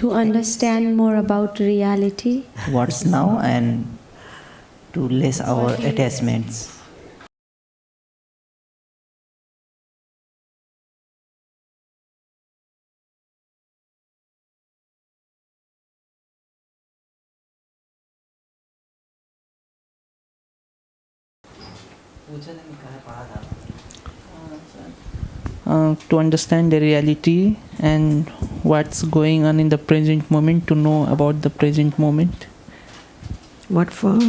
To understand more about reality. What's now and to less our attachments. To understand the reality and what's going on in the present moment, to know about the present moment. What for?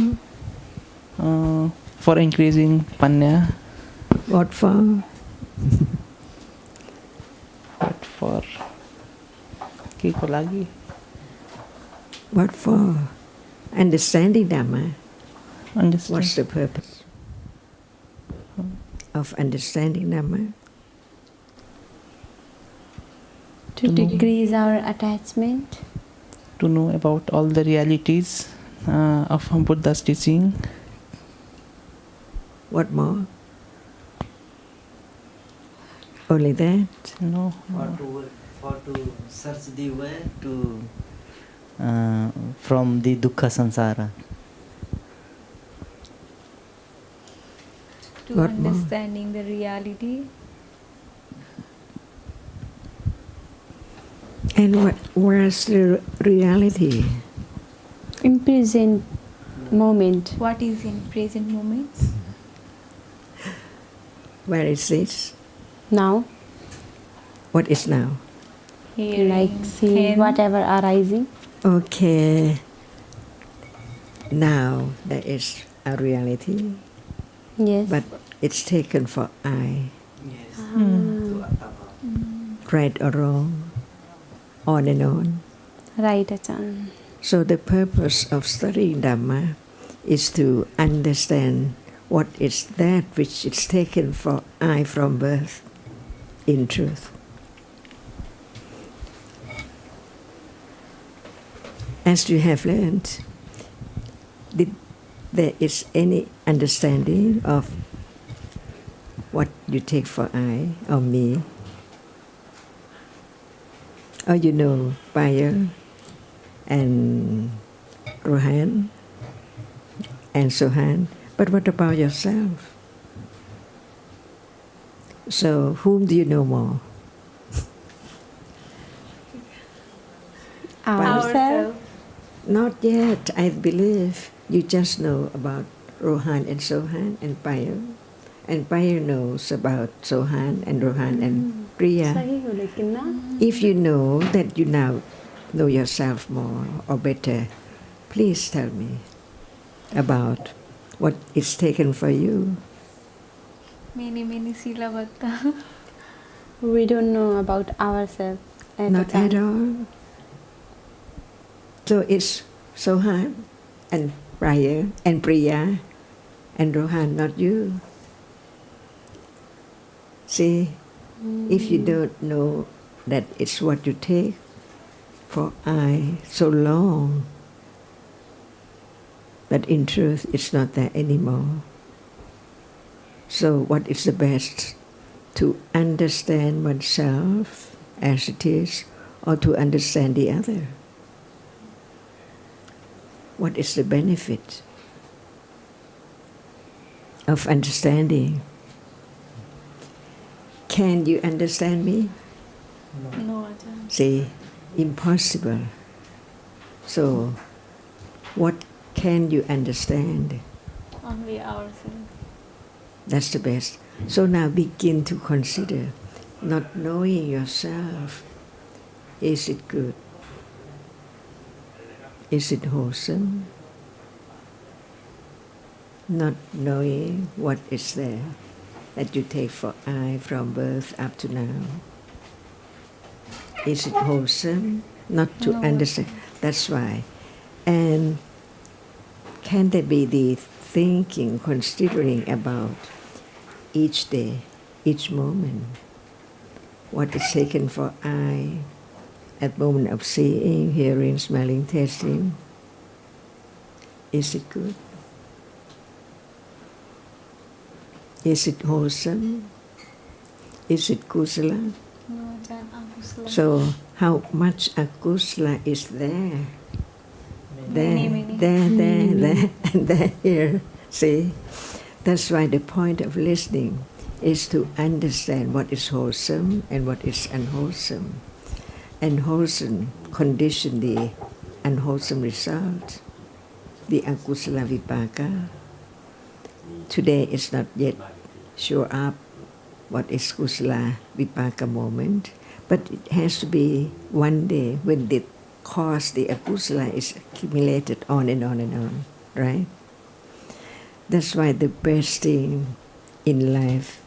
For increasing panya. What for? What for? Kiko lagi. What for? Understanding Dhamma. Understand. What's the purpose of understanding Dhamma? To decrease our attachment. To know about all the realities of Buddha's teaching. What more? Only that? No. For to search the way to from the dukkha samsara. To What understanding the reality. And where's the reality? In present moment. What is in present moment? Where is this? Now. What is now? Hearing, Like seeing whatever arising. Okay. Now there is a reality. Yes. But it's taken for I. Yes. Right or wrong. On and on. Right, Achan. So the purpose of studying Dhamma is to understand what is that which is taken for I from birth in truth. As you have learned, there is any understanding of what you take for I or me, or you know Paya and Rohan and Sohan, but what about yourself? So whom do you know more? Ourselves. Not yet, I believe. You just know about Rohan and Sohan and Paya. And Paya knows about Sohan and Rohan and Priya. If you know that you now know yourself more or better, please tell me about what is taken for you. Many silabata. We don't know about ourselves. Not at all. So it's Sohan and Priya and Rohan, not you. See, if you don't know that it's what you take for I so long, that in truth it's not there anymore. So what is the best? To understand oneself as it is, or to understand the other? What is the benefit of understanding? Can you understand me? No, Ajahn. See, impossible. So, what can you understand? Only ourselves. That's the best. So now begin to consider, not knowing yourself, is it good? Is it wholesome? Not knowing what is there that you take for I from birth up to now. Is it wholesome? Not to understand. That's why. And can there be the thinking, considering about each day, each moment, what is taken for I at moment of seeing, hearing, smelling, tasting? Is it good? Is it wholesome? Is it kusala? No, Ajahn, akusala. So how much akusala is there? There, Many. there, and there, here. See? That's why the point of listening is to understand what is wholesome and what is unwholesome. And wholesome condition the unwholesome result, the akusala vipaka. Today is not yet show up what is kusala vipaka moment, but it has to be one day when the cause, the akusala, is accumulated on and on and on, right? That's why the best thing in life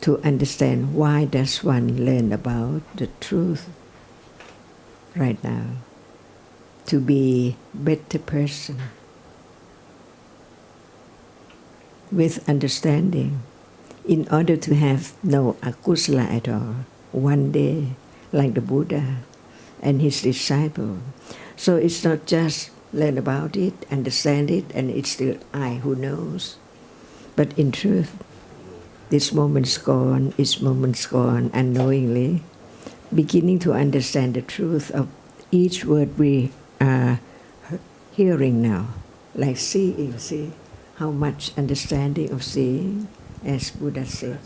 to understand why does one learn about the truth right now, to be better person with understanding, in order to have no akusala at all, one day, like the Buddha and his disciple. So it's not just learn about it, understand it, and it's still I who knows. But in truth, this moment's gone, each moment's gone unknowingly, beginning to understand the truth of each word we are hearing now, like seeing, see how much understanding of seeing, as Buddha said.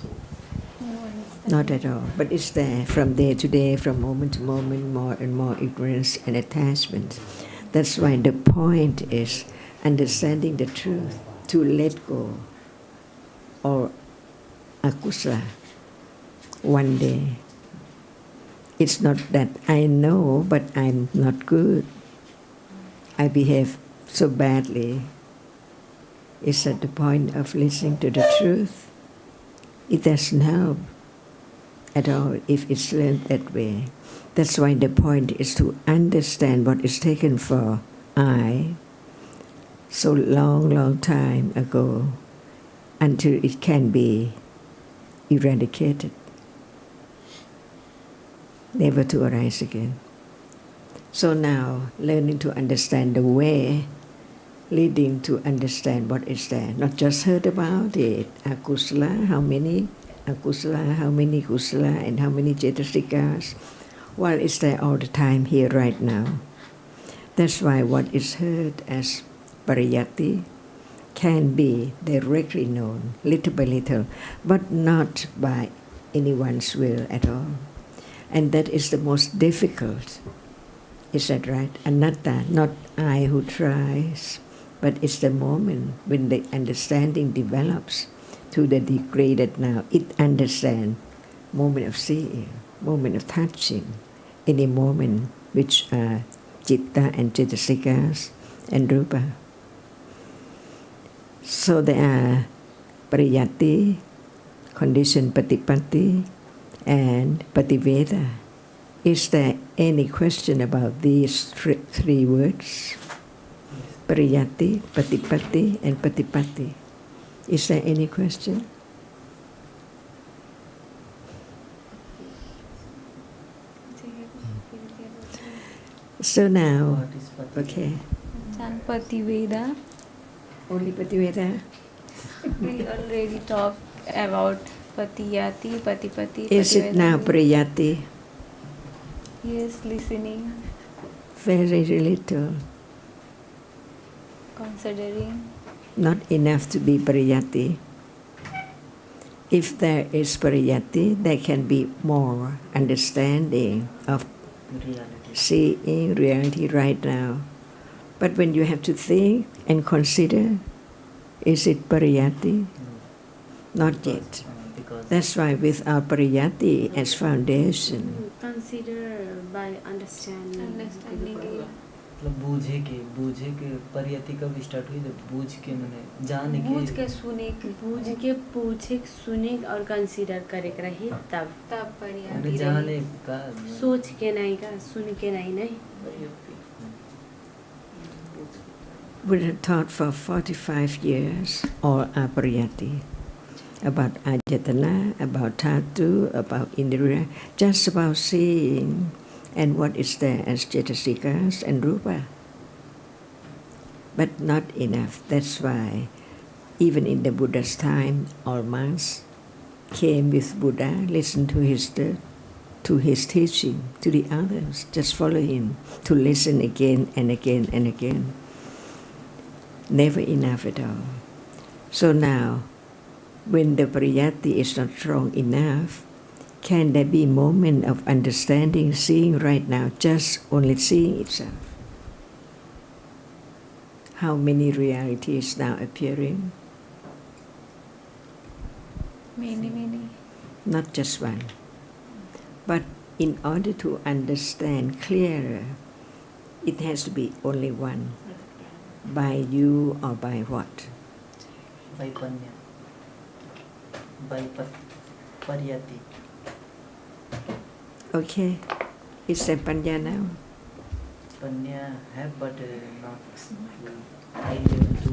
Not at all, but it's there from day to day, from moment to moment, more and more ignorance and attachment. That's why the point is understanding the truth, to let go, or akusala, one day. It's not that I know, but I'm not good. I behave so badly. It's at the point of listening to the truth. It doesn't help at all if it's learned that way. That's why the point is to understand what is taken for I so long time ago until it can be eradicated, never to arise again. So now, learning to understand the way leading to understand what is there, not just heard about it, akusala, how many akusala, how many kusala, and how many cetasikas, while it's there all the time here right now. That's why what is heard as pariyatti can be directly known, little by little, but not by anyone's will at all. And that is the most difficult. Is that right? Anatta, not I who tries, but it's the moment when the understanding develops to the degree that now it understands moment of seeing, moment of touching, any moment which are citta and cetasikas and rupa. So there are pariyatti, condition patipatti, and pativeda. Is there any question about these three words? Pariyatti, patipatti, and patipatti. Is there any question? So now, okay. Ajahn, Pativeda. Only pativeda? We already talked about Patiyati, Patipati, Is it now Pativeda. pariyatti? Yes, listening, Very little. considering. Not enough to be pariyatti. If there is pariyatti, there can be more understanding of seeing reality right now. But when you have to think and consider, is it pariyatti? Not yet. That's why without pariyatti as foundation, Consider by understanding. Understanding. मतलब बूझे के परियति कब start हुई जब बूझ के मैंने जाने के बूझ के सुने बूझ के पूछे सुने और कंसीडर करे रही तब तब मैंने Pariyati. जाने का सोच के नहीं का सुन के नहीं we have taught for 45 years all are pariyatti. About ajatana, about dhatu, about indriya, just about seeing and what is there as cetasikas and rupa. But not enough. That's why even in the Buddha's time, all monks came with Buddha, listened to his to his teaching, to the others. Just follow him, to listen again and again and again. Never enough at all. So now, when the pariyatti is not strong enough, can there be a moment of understanding, seeing right now, just only seeing itself? How many realities now appearing? Many. Not just one. But in order to understand clearer, it has to be only one. By you or by what? By panya. By pariyati. Okay. Is there panya now? Panya have, but not high level to.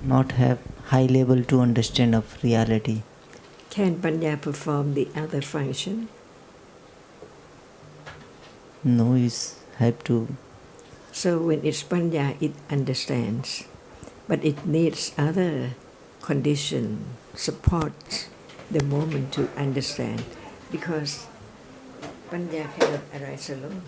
Not have high level to understand of reality. Can panya perform the other function? No, is have to. So when it's panya, it understands. But it needs other condition, support the moment to understand. Because panya cannot arise alone.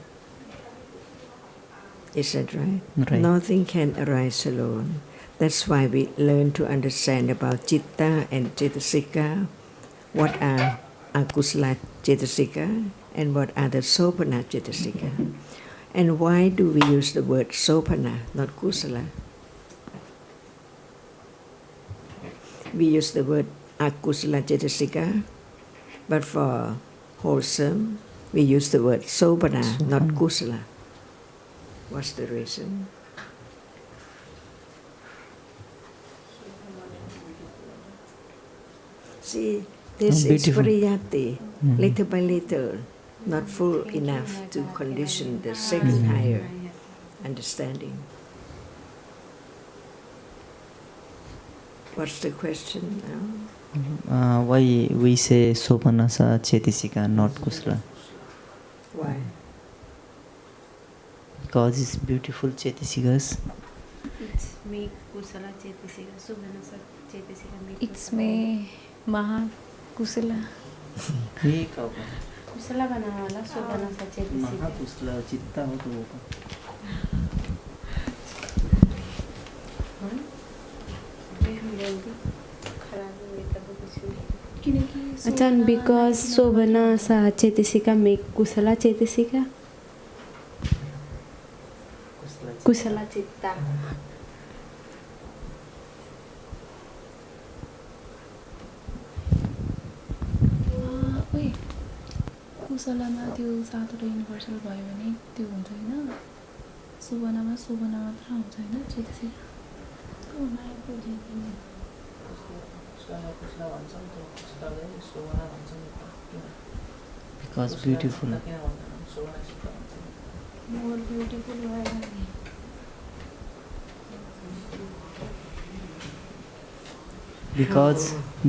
Is that right? Right. Nothing can arise alone. That's why we learn to understand about citta and cetasika. What are akusala cetasika and what are the sopana cetasika? And why do we use the word sopana, not kusala? We use the word akusala cetasika, but for wholesome, we use the word sopana, not kusala. What's the reason? See, this is Beautiful. pariyatti, little by little, not full enough to condition the second higher understanding. What's the question now? Why we say sopanasa chetisika, not kusala? Why? Because it's beautiful chetisikas. It's make kusala chetisika, subhanasa chetisika make It's me Maha Kusala. ये क्या होगा? kusala बनाने वाला subhanasa chetisika. महाकुशला चित्ता हो तो होगा. Achan, because sobhanasa chetisika make kusala chetisika. Kusala chitta. कुशलमा त्यो सातवटा युनिभर्सल भयो भने त्यो हुन्छ होइन सुबनामा सुबना मात्र हुन्छ होइन चेतसिक Because beautiful. मोर ब्युटिफुल भएर नि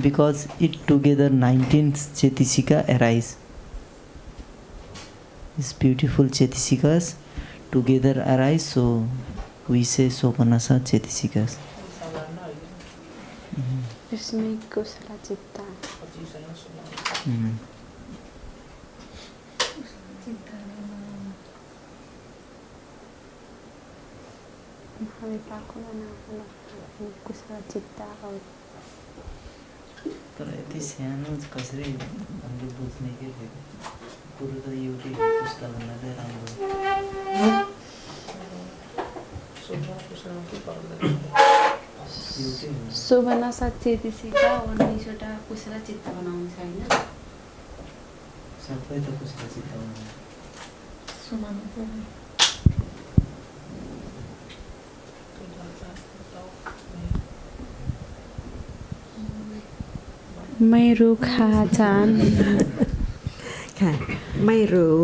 Because it together 19 chetisika arise. These beautiful chetisikas together arise, so we say sopanasa chetisikas. It's make kusala chitta. हमें पाको बनाना kusala chitta और तर यति सानो कसरी हामीले बुझ्ने के थियो कुरो त एउटै पुस्तक भन्दा चाहिँ राम्रो sobhanasa chetisika 19 वटा kusala chitta बनाउँछ हैन सबै त पुस्तक चित्त बनाउँछ सुमानु पर्योไม่รู้ค่ะอาจารย์ ค่ะไม่รู้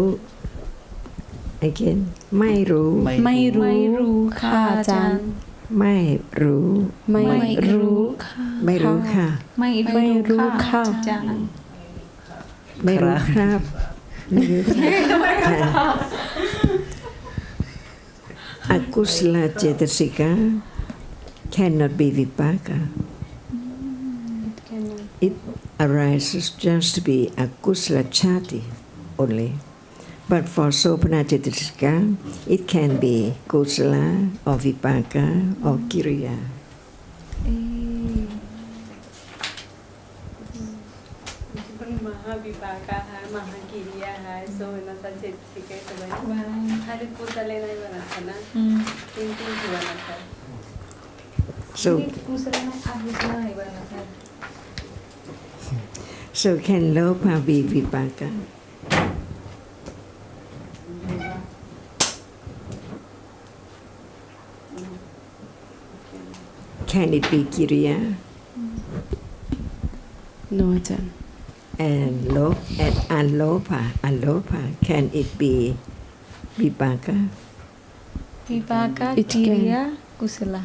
again ไม่รู้ ไม่รู้ค่ะอาจารย์ ไม่รู้ ไม่รู้ค่ะ ไม่รู้ค่ะ ไม่รู้ค่ะอาจารย์ ไม่รู้ครับไม่รู้ค่ะakusala cetasika cannot be vipaka. arises just to be a kusala chati only. But for Sopana Cetasika, it can be kusala or vipaka or kiriya. महाविपाका है महाकिरिया है सोनता चेतसिका सब है खाली कुसले नहीं बना था ना तीन तीन बना था So, कुसला में आहुसला नहीं बना था so can lopa be vipaka? Can it be kiriya? No, Ajahn. And alopa, can it be vipaka? Vipaka, It can. Kiriya, Kusala.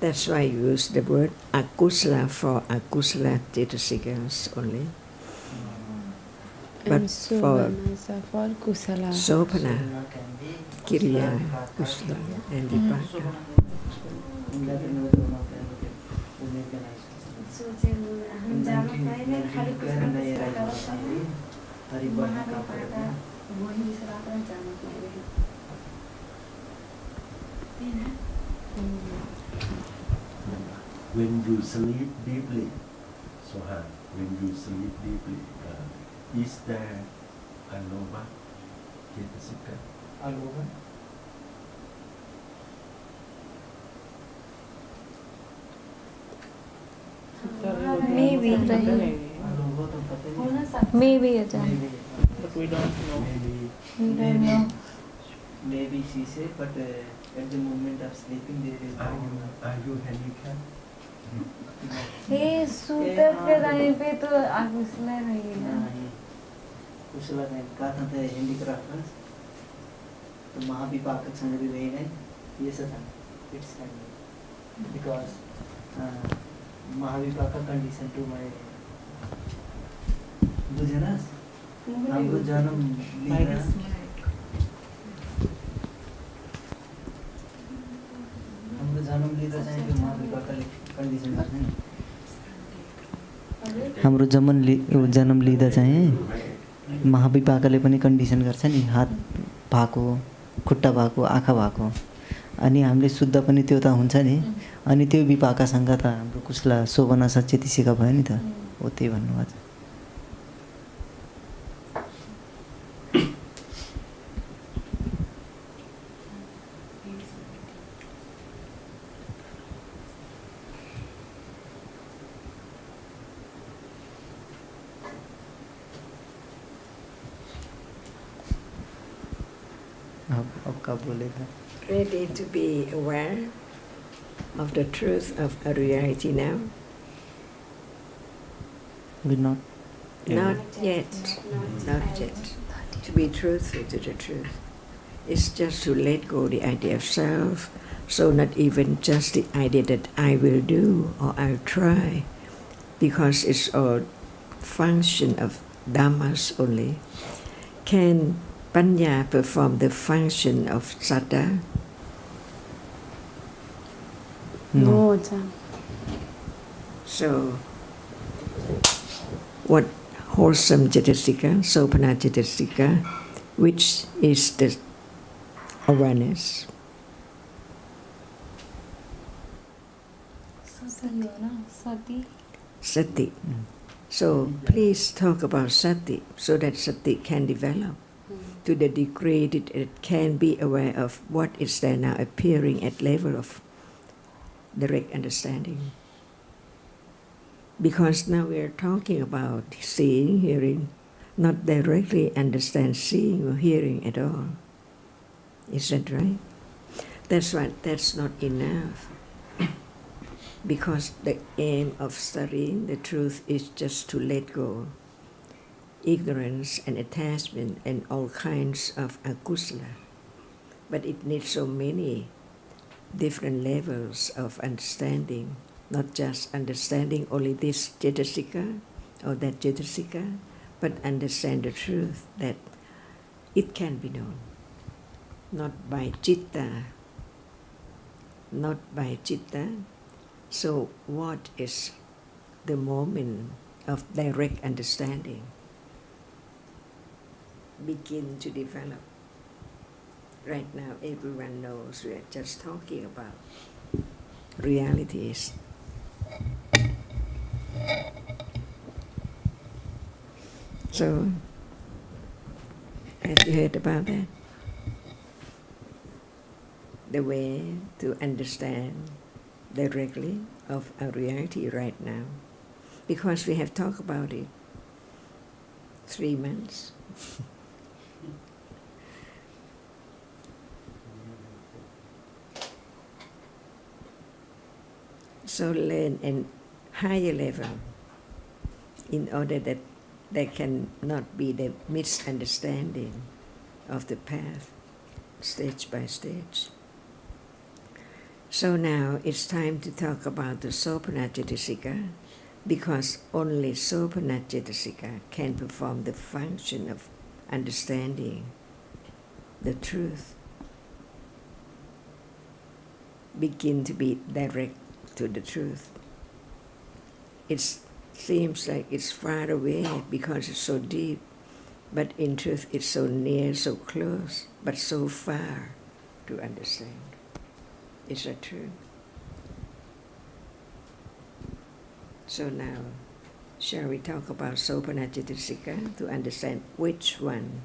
That's why you use the word akusala for akusala cetasikas only. But And for Sovanasa for Kusala. Sopana, Sopana can be kiriya, kusala, kusala, and vipaka. सोचे हम जाना पाएंगे खाली कुसले महाविपाका वही सराता जाना पाएंगे When you sleep deeply, Sohan, when you sleep deeply, is there alova cetasika? Alova? Maybe. Alova तो पता नहीं. Maybe, Ajahn. Maybe. But we don't know. Maybe. Maybe she said, but at the moment of sleeping there is Are you handicapped? Hey, सूते के time पे तो आहुसला नहीं ना कुशला ने कहा था हैंडीक्राफ्ट में तो महाविपाक संग भी रहेगा ये सब था इट्स बिकॉज महाविपाक का कंडीशन टू माय बुझे ना हाम्रो जन्म लिँदा हाम्रो जन्म लिँदा चाहिँ त्यो महाविपाकले कन्डिसन गर्छ नि हाम्रो जन्म लिँदा चाहिँ महाविपाकले पनि कन्डिसन गर्छ नि हात भएको खुट्टा भएको आँखा भएको अनि हामीले शुद्ध पनि त्यो त हुन्छ नि अनि त्यो विपाकासँग त हाम्रो कुसला शोभना सचेतिसिका भयो नि त हो त्यही भन्नुभएको छ अब कब बोलेगा Ready to be aware of the truth of a reality now? we're not Not yet. Not yet. To be truthful to the truth is just to let go the idea of self, so not even just the idea that I will do or I'll try, because it's all function of dhammas only. Can Panya perform the function of saddha? No, Ajahn. So, what wholesome cetasika, sopana cetasika, which is the awareness? Sati हो ना Sati. Sati. So please talk about sati so that sati can develop to the degree that it can be aware of what is there now appearing at level of direct understanding. Because now we are talking about seeing, hearing, not directly understand seeing or hearing at all. Is that right? That's right, that's not enough. Because the aim of studying the truth is just to let go ignorance and attachment and all kinds of akusala. But it needs so many different levels of understanding, not just understanding only this cetasika or that cetasika, but understand the truth that it can be known, not by citta, not by citta. So what is the moment of direct understanding begin to develop. Right now, everyone knows we are just talking about realities. So, have you heard about that? The way to understand directly of our reality right now. Because we have talked about it 3 months. So learn a higher level in order that there can not be the misunderstanding of the path, stage by stage. So now it's time to talk about the Sopana Cetasika, because only Sopana Cetasika can perform the function of understanding the truth, begin to be direct to the truth. It seems like it's far away because it's so deep, but in truth it's so near, so close, but so far to understand. Is that true? So now, shall we talk about Sopana Cetasika to understand which one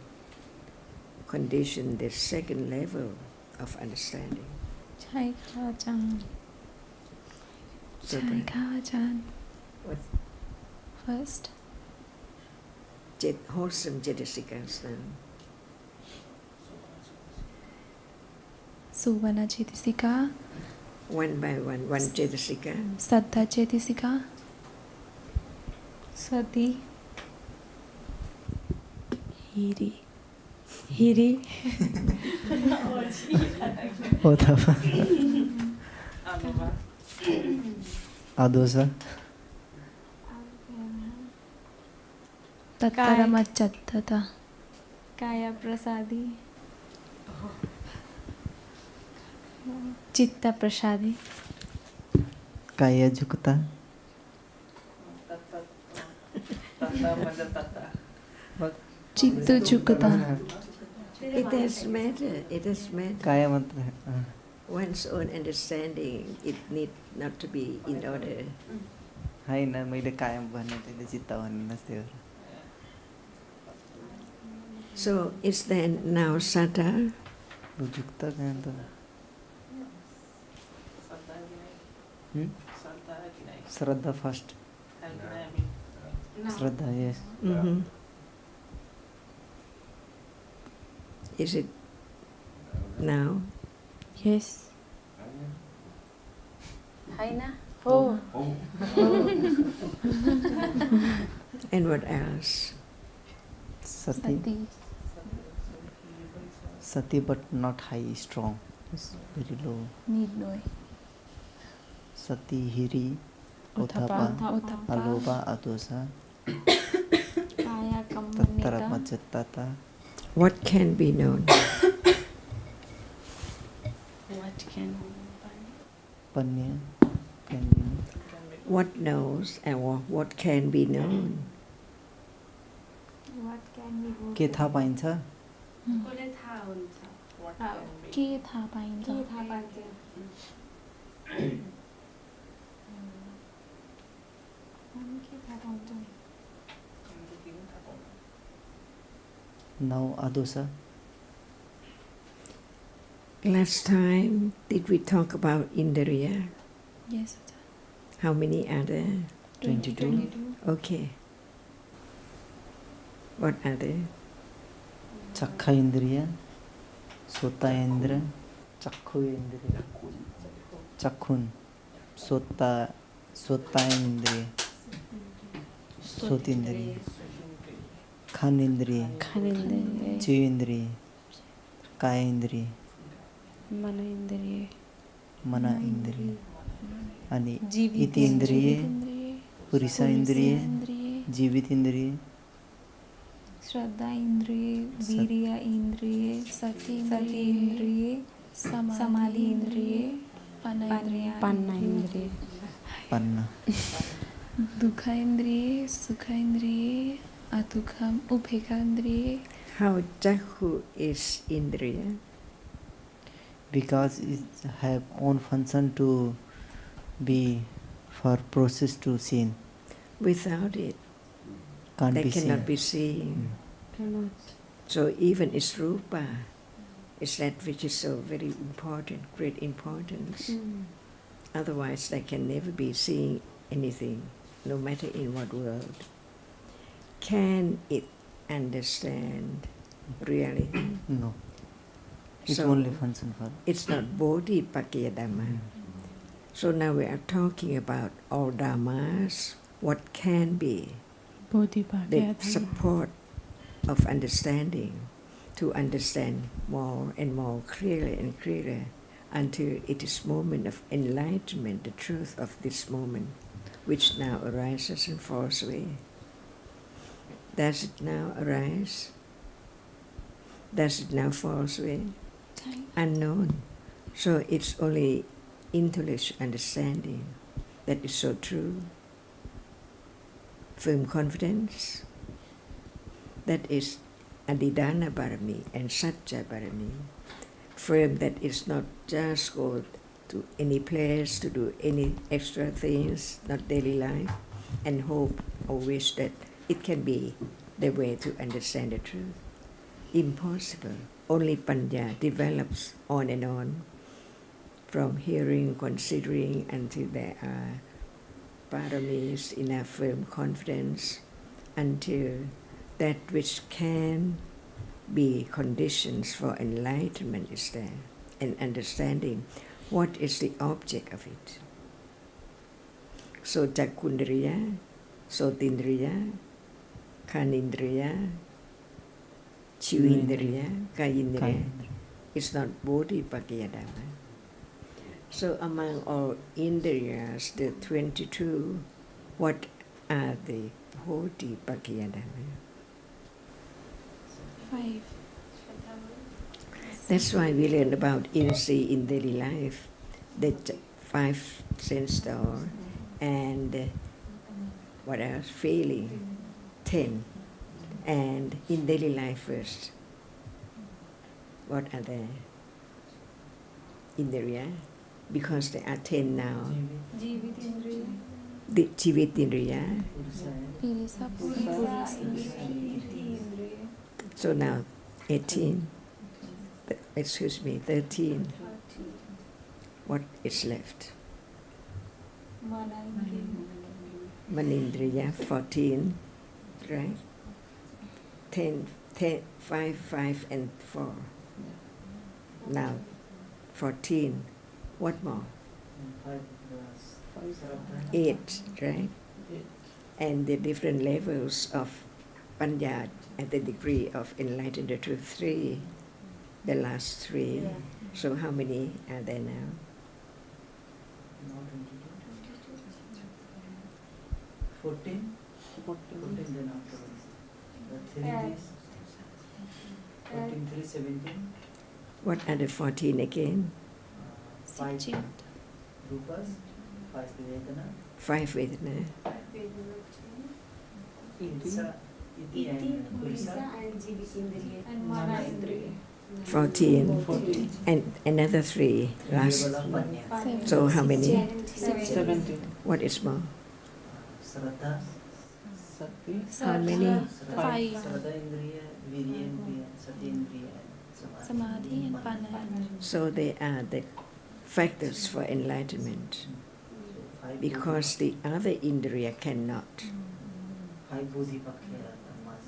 condition the second level of understanding? ใช่ค่ะอาจารย์ ใช่ค่ะอาจารย์ What? first Wholesome Cetasikas then. สุวรรณเจตสิกา One by one Cetasika. สัทธาเจตสิกาสติ Hiri. Othapa. Adosa. ตัตตรมัจจัตตะ Kaya prasadi. จิตตประชาดิ Kaya Jukta. Chittu Jukata. It does matter. It does matter. Kaya mantra. One's own understanding, it need not to be in order. होइन मैले कायम भन्ने त्यसले चित्त भन्नुहोस् त्यो So is then now Satta? जुक्त कहाँ त Shraddha first Shraddha yes Mm-hmm. Is it now? Yes. Haina. Oh. And what else? Sati. Sati but not high, strong. It's very low. Need no. Sati, Hiri, Othapa, Aloba, Adosa, Kaya Tattara kamunita. Majattata. What can be known? What can Panya can be What knows and what can be known? What can be known? के थाहा पाइन्छ कसले थाहा हुन्छ के थाहा पाइन्छ के थाहा पाइन्छ? हामी के थाहा पाउँछौँ? Now Adosa. Last time, did we talk about Indriya? Yes. How many are there? 22. Okay. What are they? चक्खा इन्द्रिय सोता इन्द्र चक्षु इन्द्रिय चक्षुन सोता इन्द्रिय सोत इन्द्रिय खान इन्द्रिय जीव इन्द्रिय काय इन्द्रिय मन इन्द्रिय अनि इति इन्द्रिय पुरुष इन्द्रिय जीवित इन्द्रिय श्रद्धा इंद्रिय, वीर्य इंद्रिय, सति इंद्रिय, समाधि इंद्रिय, पन्ना इंद्रिय. पन्ना Dukhaindriye, Sukhaindriye, Adukham, Uphekandriye. How Chakhu is Indriya? Because it have own function to be for process to seen. Without it, Can't they be cannot seen. be seen. Cannot. So even its Rupa is that which is so very important, great importance. Otherwise, they can never be seeing anything, no matter in what world. Can it understand reality? No. It's So- only function for. It's not Bodhipakkhya Dhamma. So now we are talking about all Dhammas, what can be the support of understanding, to understand more and more clearly and clearer until it is moment of enlightenment, the truth of this moment, which now arises and falls away. Does it now arise? Does it now fall away? Unknown. So it's only intellectual understanding that is so true. Firm confidence, that is Adhidana Barami and Satya Barami. Firm that is not just go to any place to do any extra things, not daily life, and hope or wish that it can be the way to understand the truth. Impossible. Only Panya develops on and on, from hearing, considering, until there are paramis, enough firm confidence, until that which can be conditions for enlightenment is there, and understanding what is the object of it. So Chakundriya, Sotindriya, Kanindriya, Chivindriya, Kayindriya, it's not Bodhipakkhya Dhamma. So among all Indriyas, the 22, what are the Bodhipakkhya Dhamma? 5. That's why we learn about Insi in daily life, the 5 sense door, and what else? Feeling, 10. And in daily life first, what are the Indriya? Because there are 10 now. The Jivitindriya. Pirisa, Purisa, So now 18. Excuse me, 13. What is left? Manindriya, 14. Right? 10, 5, and 4. Now 14. What more? 8, right? And the different levels of Panya at the degree of enlightened truth, 3, the last 3. So how many are there now? 14. 14 then afterwards. The 3 is 14, 3, 17. What are the 14 again? 5 rupas, 5 vedana, 5 Vedana, Itisa, Iti and Purisa. 14. And another 3 last. So how many? 17. What is more? Sraddha, Sakti. How many? 5. Sraddha Indriya, Virya, Satyendriya, and Samadhi and Panna. So they are the factors for enlightenment, because the other Indriya cannot. 5 Bodhipakkhya Dhammas.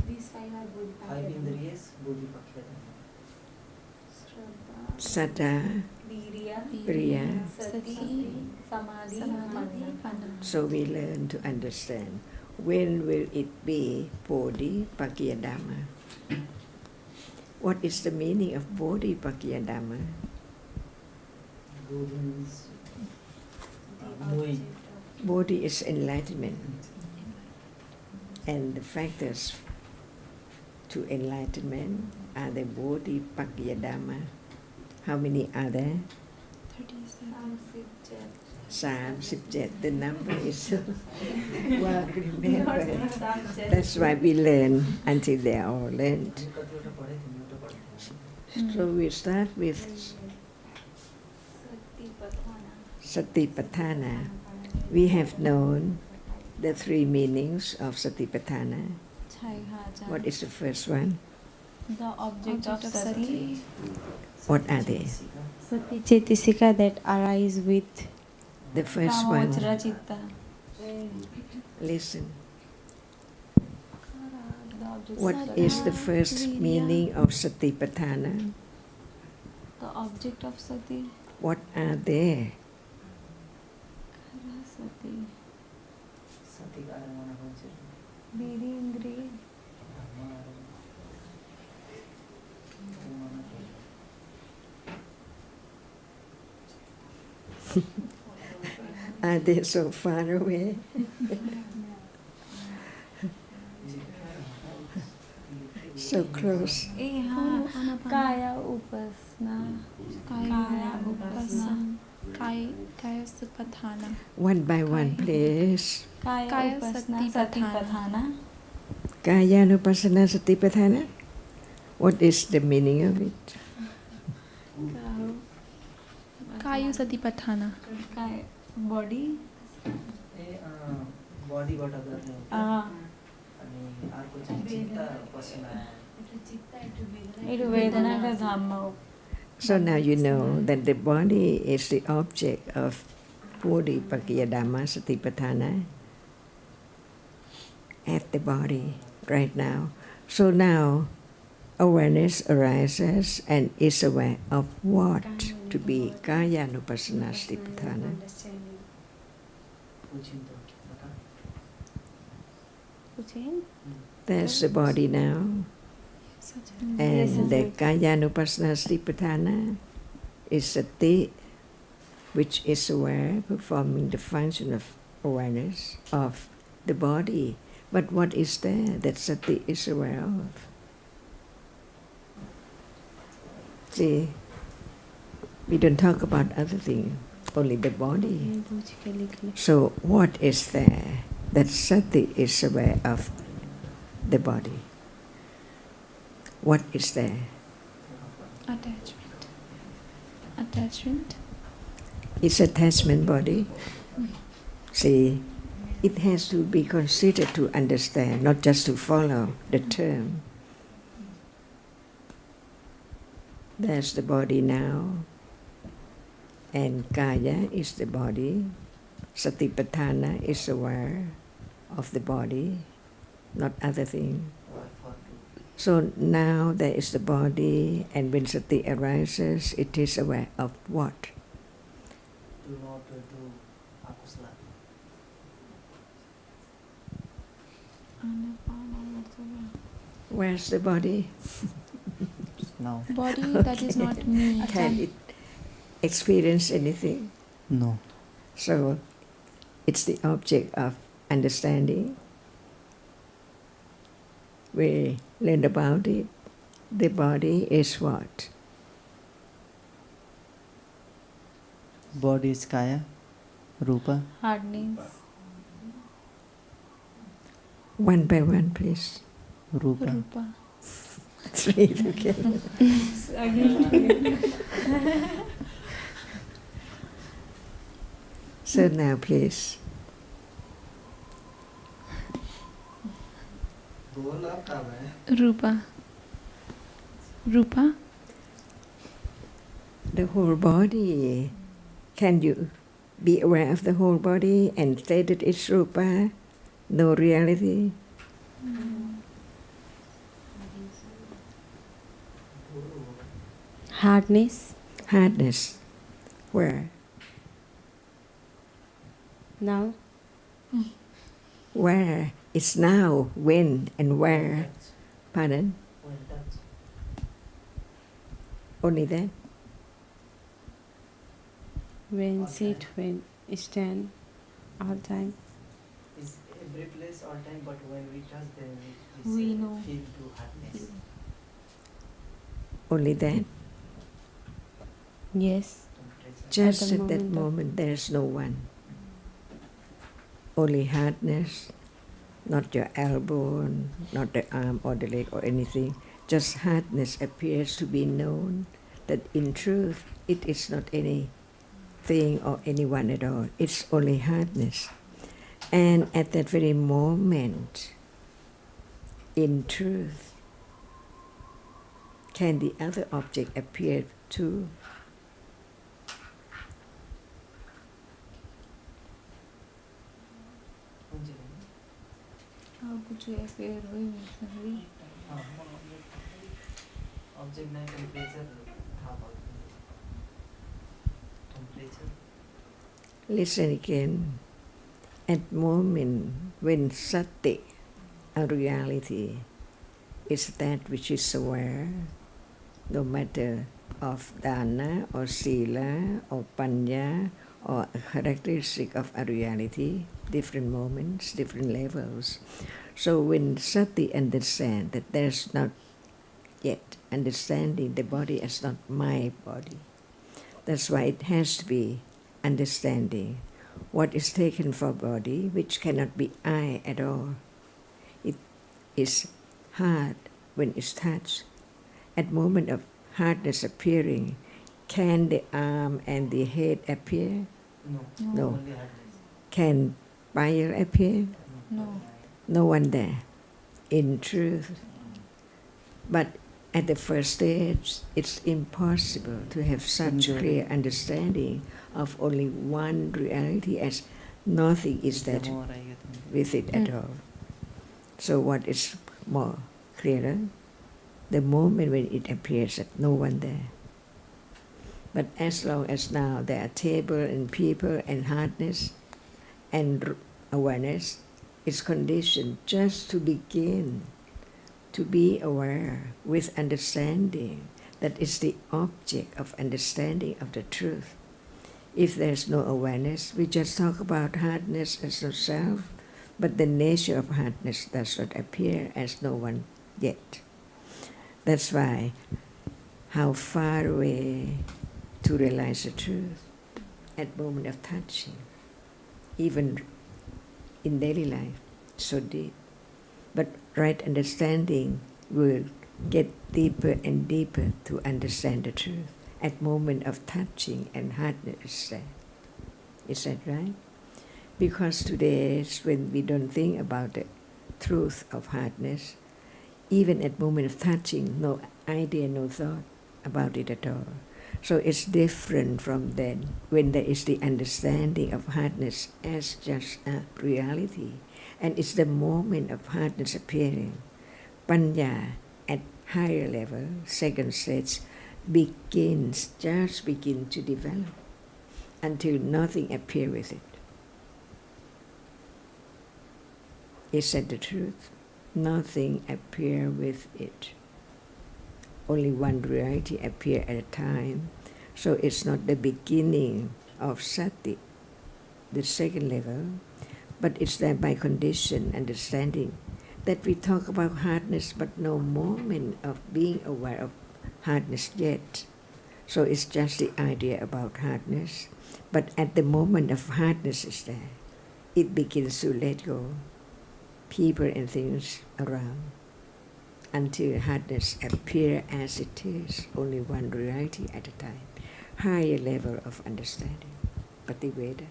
These 5 are good. 5 Indriyas, Bodhipakkhya Dhamma. Saddha, Priya. Sati, Samadhi, Samadhi, Panna. So we learn to understand. When will it be Bodhipakkhya Dhamma? What is the meaning of Bodhipakkhya Dhamma? Bodhi means knowing. Bodhi is enlightenment. And the factors to enlightenment are the Bodhipakkhya Dhamma. How many are there? 37. 37, the number is well remembered. That's why we learn until they are all learned. So we start with Satipatthana. We have known the three meanings of Satipatthana. What is the first one? The object of sati. What are they? Sati Chetisika that arise with The first one, Kamavachara chitta. listen. The object What of is the sati. first meaning of Satipatthana? The object of sati. What are they? Sati. Diri Indri. Are they so far away? So close. Kaya upasna. Kaya upasna. Kaya Satipatthana. One by one, please. Kaya upasna satipatthana. Kayanupasana Satipatthana. What is the meaning of it? Kaya Satipatthana. Kaya body. बडीबाट गर्ने हो अनि अर्को चाहिँ चित्त पसिना It vedana dhamma. So now you know that the body is the object of Puripakya-Dhamma Satipatthana at the body right now. So now awareness arises and is aware of what to be Kaya-Nupassana Satipatthana. There's the body now. And the Kaya-Nupassana Satipatthana is sati, which is aware, performing the function of awareness of the body. But what is there that sati is aware of? See, we don't talk about other things, only the body. So what is there that sati is aware of the body? What is there? Attachment. Attachment. It's attachment body. See, it has to be considered to understand, not just to follow the term. There's the body now, and Kaya is the body. Satipatthana is aware of the body, not other thing. So now there is the body, and when sati arises, it is aware of what? Do not do akusala. Where's the body? No. Body that is not me. Can it experience anything? No. So it's the object of understanding. We learned about it. The body is what? Body is Kaya, Rupa. Hardness. One by one, please. Rupa. Rupa. Three together. So now, please. Rupa. Rupa. The whole body. Can you be aware of the whole body and say that it's Rupa? No reality? hardness. Hardness. Where? Now Where? It's now. When and where? Pardon? When touch. Only that? when sit, when stand, all time. Is every place all time, but when we touch, then We know. feel to hardness. Only that? Yes. Temperature. Just the at that moment of- moment, there's no one. Only hardness, not your elbow, not the arm or the leg or anything. Just hardness appears to be known, that in truth, it is not anything or anyone at all. It's only hardness. And at that very moment, in truth, can the other object appear too? How could you appear with object na temperature. Listen again. At moment when sati, a reality, is that which is aware, no matter of dana or sila or panya or a characteristic of a reality, different moments, different levels. So when sati understands that there's not yet understanding the body as not my body, that's why it has to be understanding what is taken for body, which cannot be I at all. It is hard when it's touched. At moment of hardness appearing, can the arm and the head appear? No. Only hardness. Can fire appear? No. No one there, in truth. But at the first stage, it's impossible to have such clear understanding of only one reality as nothing is that with it at all. So what is more clearer? The moment when it appears that no one there. But as long as now there are table and people and hardness and awareness, it's conditioned just to begin to be aware with understanding that is the object of understanding of the truth. If there's no awareness, we just talk about hardness as no self, but the nature of hardness does not appear as no one yet. That's why how far away to realize the truth at moment of touching, even in daily life, so deep. But right understanding will get deeper and deeper to understand the truth at moment of touching and hardness. Is that right? Because today, when we don't think about the truth of hardness, even at moment of touching, no idea, no thought about it at all. So it's different from then, when there is the understanding of hardness as just a reality. And it's the moment of hardness appearing. Panya at higher level, second stage, begins to develop until nothing appears with it. Is that the truth? Nothing appears with it. Only one reality appears at a time. So it's not the beginning of sati, the second level, but it's there by condition, understanding that we talk about hardness, but no moment of being aware of hardness yet. So it's just the idea about hardness. But at the moment of hardness is there, it begins to let go people and things around until hardness appear as it is, only one reality at a time. Higher level of understanding, Pativeda.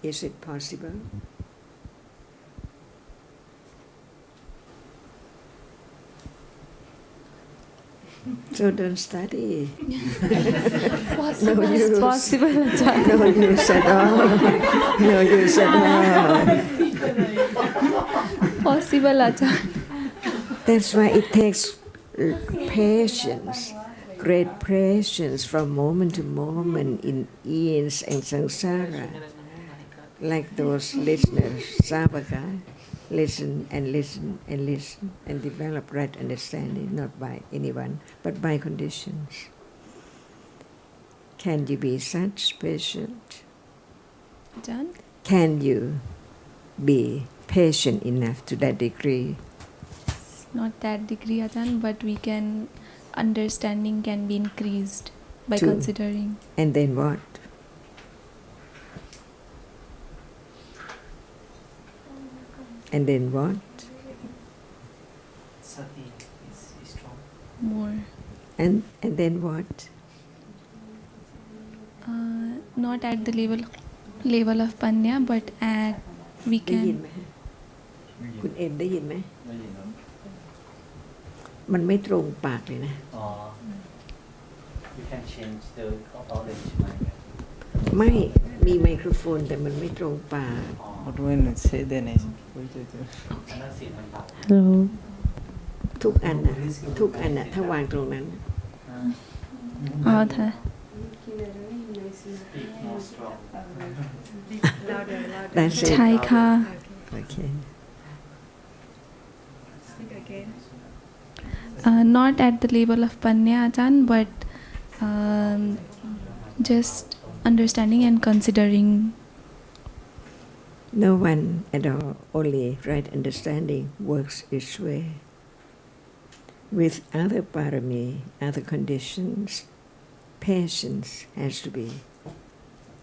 Is it possible? So don't study. Possible No is use. possible, Acharya. No use at all. No use at all. Possible, Acharya. That's why it takes patience, great patience from moment to moment in eons and samsara. Like those listeners, Savaka, listen and listen and listen and develop right understanding, not by anyone, but by conditions. Can you be such patient? Acharya? Can you be patient enough to that degree? Not that degree, Acharya, but we can understanding can be increased by To- considering. And then what? And then what? Sati is strong. More. And then what? Not at the level of panya, but at we ได้ยิน can. ไหมฮะคุณเอ็มได้ยินไหม มันไม่ตรงปากเลยนะ You can change the orange mic. ไม่มีไมโครโฟนแต่มันไม่ตรงปาก But when I say then I Hello. ทุกอันน่ะถ้าวางตรงนั้น Oh, the Louder, louder. That's it. Chai ka. Okay. Speak again. Not at the level of panya achan, but just understanding and considering. No one at all, only right understanding works its way. With other parami, other conditions, patience has to be.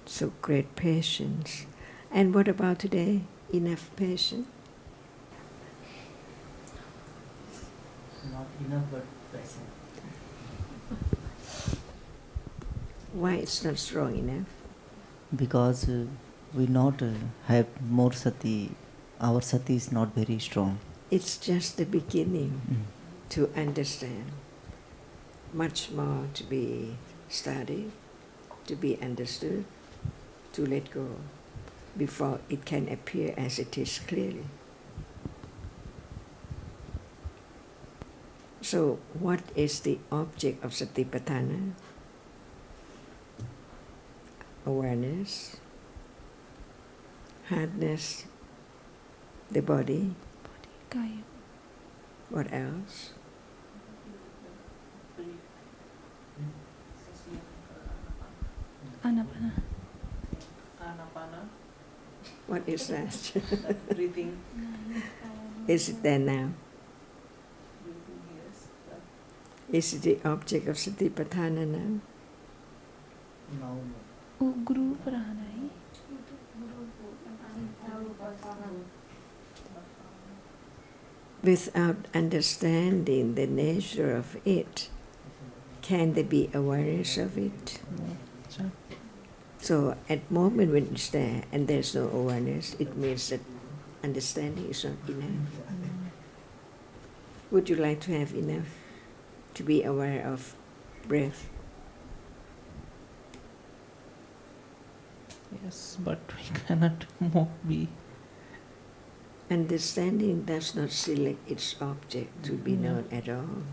So great patience. And what about today? Enough patience? not enough but present. Why it's not strong enough? Because we not have more sati. Our sati is not very strong. It's just the beginning to understand. Much more to be studied, to be understood, to let go, before it can appear as it is clearly. So, what is the object of Satipatthana? Awareness, hardness, the body. Kaya. What else? Anapana. What is that? Breathing. Is it there now? Is it the object of Satipatthana now? Now, Oh, Guru Prana. Without understanding the nature of it, can there be awareness of it? Sure. So at moment when it's there and there's no awareness, it means that understanding is not enough. Would you like to have enough to be aware of breath? Yes, but we cannot more be. Understanding does not select its object to be known at all.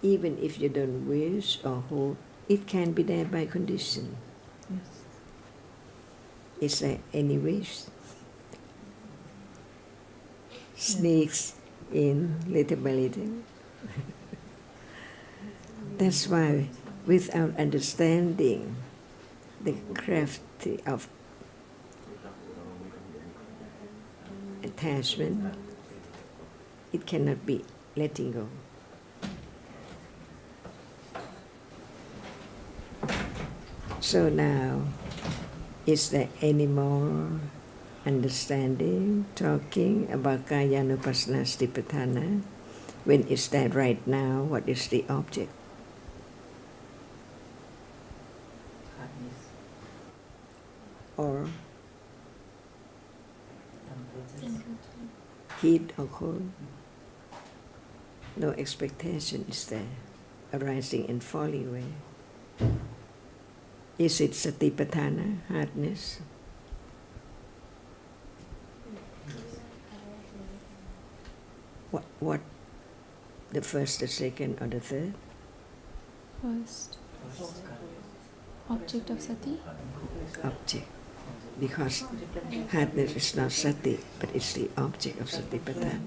Even if you don't wish or hope, it can be there by condition. Yes. Is there any wish? Sneaks in little by little. That's why, without understanding the craft of attachment, it cannot be letting go. So now, is there any more understanding, talking about Kayanupassana Satipatthana? When is that right now? What is the object? hardness, Or temperature. heat or cold? No expectation is there, arising and falling away. Is it Satipatthana, hardness? What? The first, the second, or the third? First. Object of sati. Object. Because hardness is not sati, but it's the object of Satipatthana.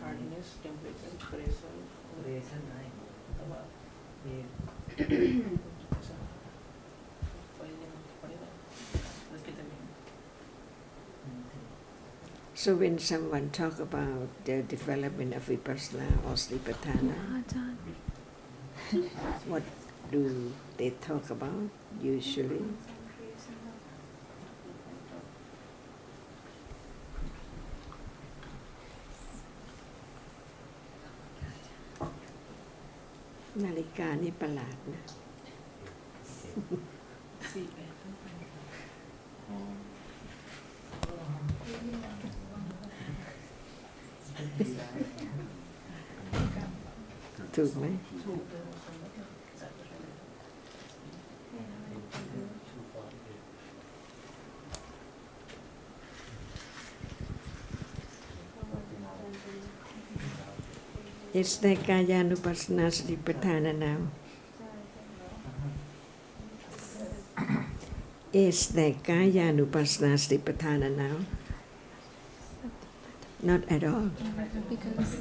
Hardness, temperature, pressure. Pressure nahi. ये So when someone talk about the development of vipassana or slipatana, what do they talk about usually? Nalika ni ประหลาดนะ ถูกไหม Is there Kayanupassana Satipatthana now? Is there Kayanupassana Satipatthana now? Not at all. Because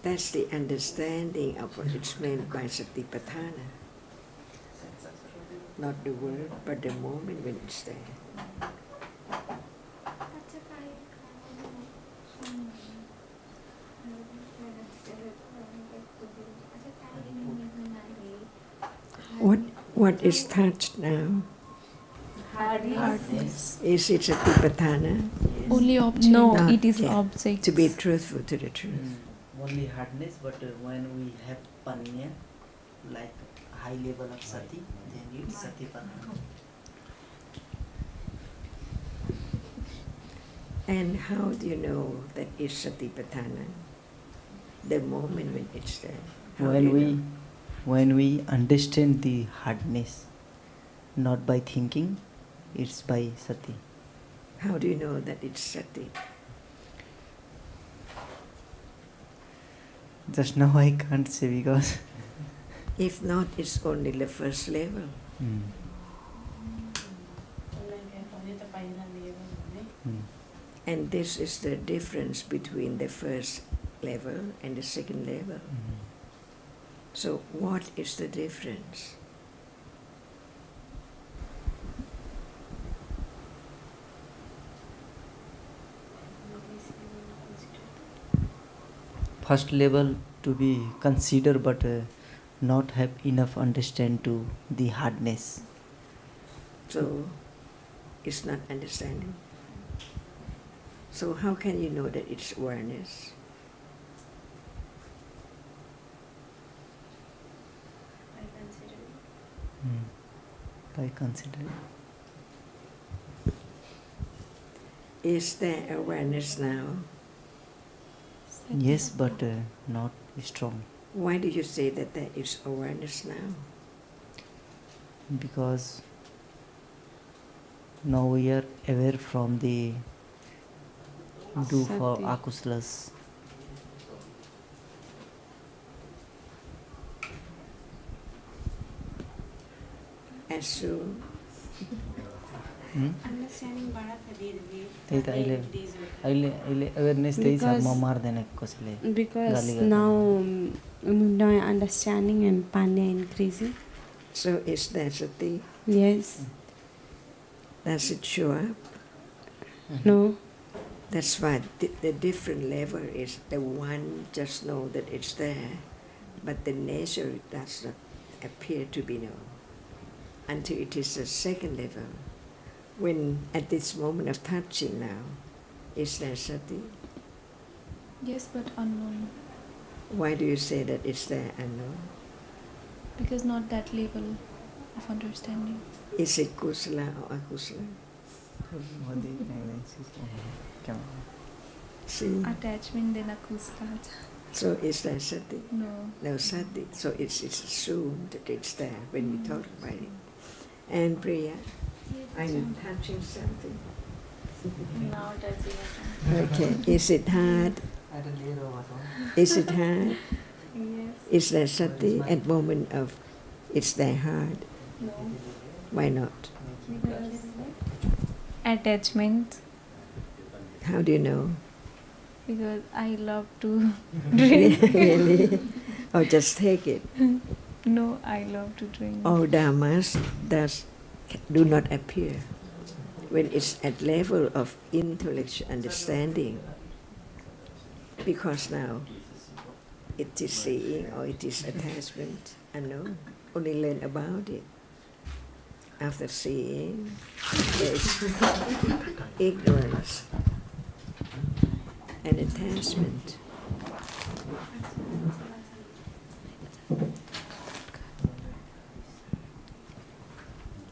That's the understanding of what is meant by Satipatthana. Not the word, but the moment when it's there. What is touched now? hardness. Is it Satipatthana? Only object. No, Not it is yet. object. To be truthful to the truth. Only hardness, but when we have panya, like high level of sati, then it's satipatthana. And how do you know that it's Satipatthana? The moment when it's there. How do you know? When we understand the hardness, not by thinking, it's by sati. How do you know that it's Sati? Just now I can't say because. If not, it's only the first level. And this is the difference between the first level and the second level. So what is the difference? First level to be considered, but not have enough understand to the hardness. So it's not understanding. So how can you know that it's awareness? By considering. Is there awareness now? Yes, but not strong. Why do you say that there is awareness now? Because now we are aware from the do for Sati. akusalas. As soon Understanding बड़ा था धीरे-धीरे त्यही त अहिले awareness त्यही छ म मार्दैन कसैले Because गाली गर्दैन। now understanding and panya increasing. so is there Sati? Yes. Does it show up? No. That's why the different level is the one just know that it's there, but the nature does not appear to be known until it is the second level. When at this moment of touching now, is there Sati? Yes, but unknown. Why do you say that it's there unknown? Because not that level of understanding. Is it kusala or akusala? See? Attachment then akusala. So is there Sati? No. No Sati. So it's assumed that it's there when we talk about it. And Priya, are you touching something? Now touching it. Okay. Is it hard? Is it hard? Yes. Is there Sati at moment of it's there hard? No. Why not? Because Attachment. How do you know? Because I love to drink. Really? Or just take it? No, I love to drink. All dhammas do not appear. when it's at level of intellectual understanding, because now it is seeing or it is attachment, unknown, only learn about it. After seeing, there is ignorance and attachment.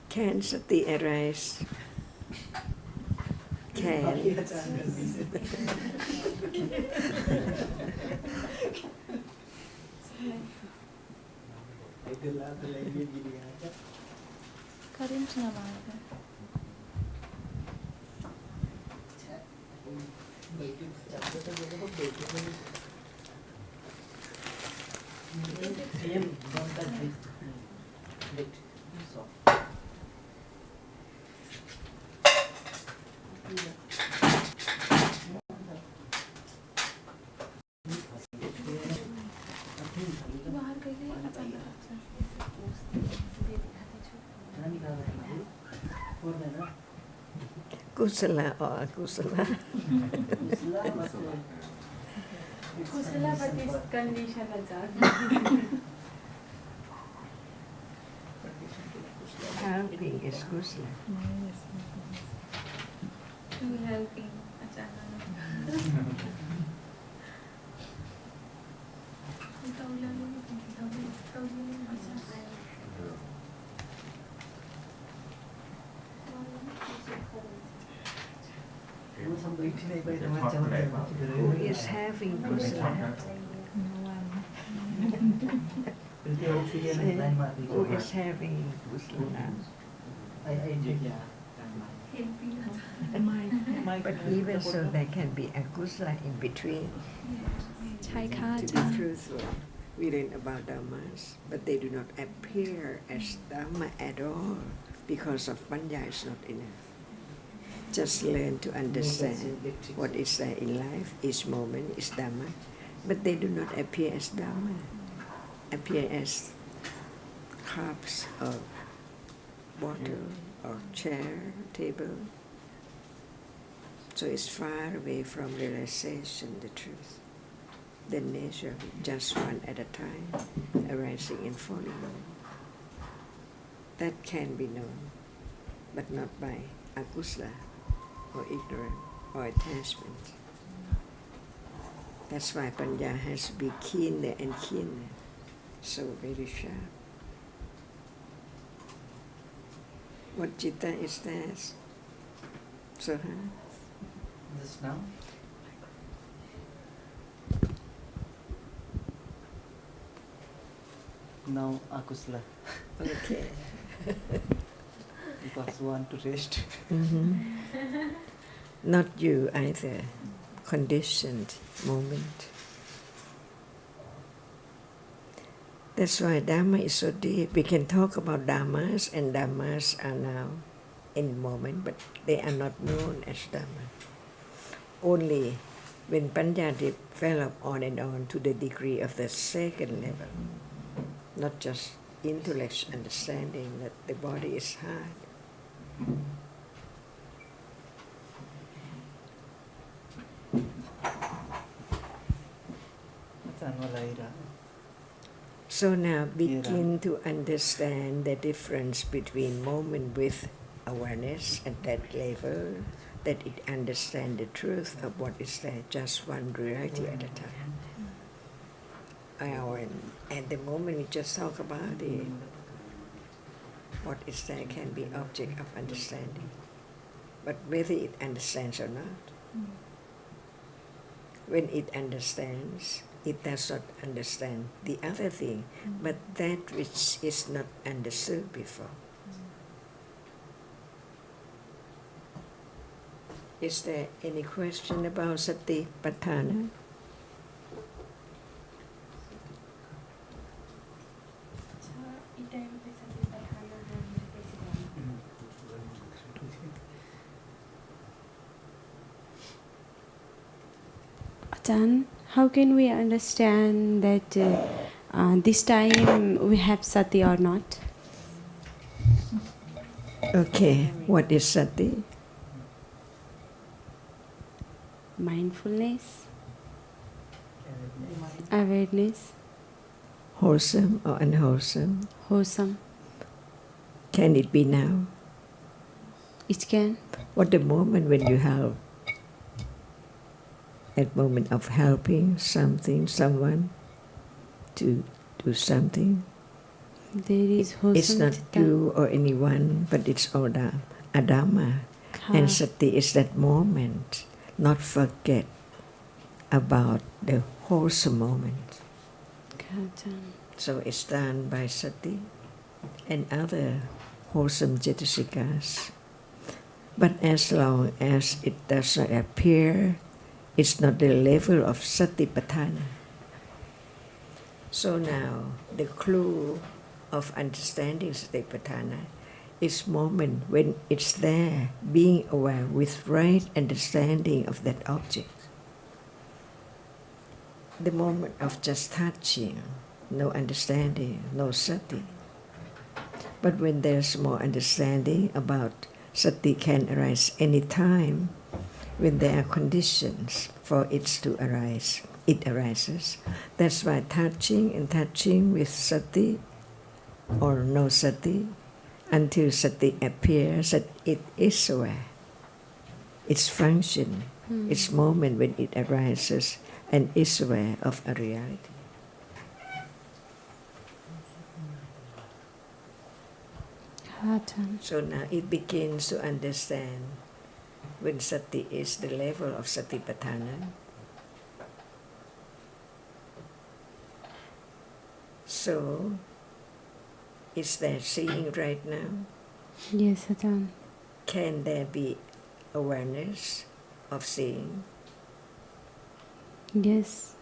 Can sati arise? Can. Karim sinamahan. बाहर गई थी अचानक से Kusala or akusala? Kusala but this condition Ajahn. Helping is kusala. to helping अचानक Who is having kusala? Who is having kusala? But even so, there can be akusala in between. To be truthful, we learn about dhammas, but they do not appear as dhamma at all because of panya is not enough. Just learn to understand what is there in life. Each moment is dhamma, but they do not appear as dhamma. Appear as cups of water or chair, table. So it's far away from realization, the truth. The nature, just one at a time, arising and falling. That can be known, but not by akusala or ignorance or attachment. That's why panya has to be keener and keener, so very sharp. What citta is that? So, Just now? Now akusala. okay. Because want to rest. Not you either, conditioned moment. That's why Dhamma is so deep. We can talk about Dhammas, and Dhammas are now in the moment, but they are not known as Dhamma. Only when Panya develop on and on to the degree of the second level, not just intellectual understanding that the body is hard. So now begin to understand the difference between moment with awareness at that level, that it understands the truth of what is there, just one reality at a time. At the moment we just talk about it, what is there can be object of understanding. But whether it understands or not, when it understands, it does not understand the other thing, but that which is not understood before. Is there any question about sati patthana? Ajahn, how can we understand that this time we have sati or not? Okay, what is sati? mindfulness, awareness, Wholesome or unwholesome? wholesome. Can it be now? It can. What the moment when you help? At moment of helping something, someone to do something. There is wholesome. It's not chitta. you or anyone, but it's all the Dhamma. And sati is that moment. Not forget about the wholesome moment. So it's done by sati and other wholesome cetasikas. But as long as it does not appear, it's not the level of satipatthana. So now the clue of understanding satipatthana is moment when it's there, being aware with right understanding of that object. The moment of just touching, no understanding, no sati. But when there's more understanding about sati can arise any time, when there are conditions for it to arise, it arises. That's why touching and touching with sati or no sati, until sati appears that it is aware. Its function, its moment when it arises and is aware of a reality. So now it begins to understand when sati is the level of satipatthana. So, is there seeing right now? Yes, Ajahn. Can there be awareness of seeing? Yes.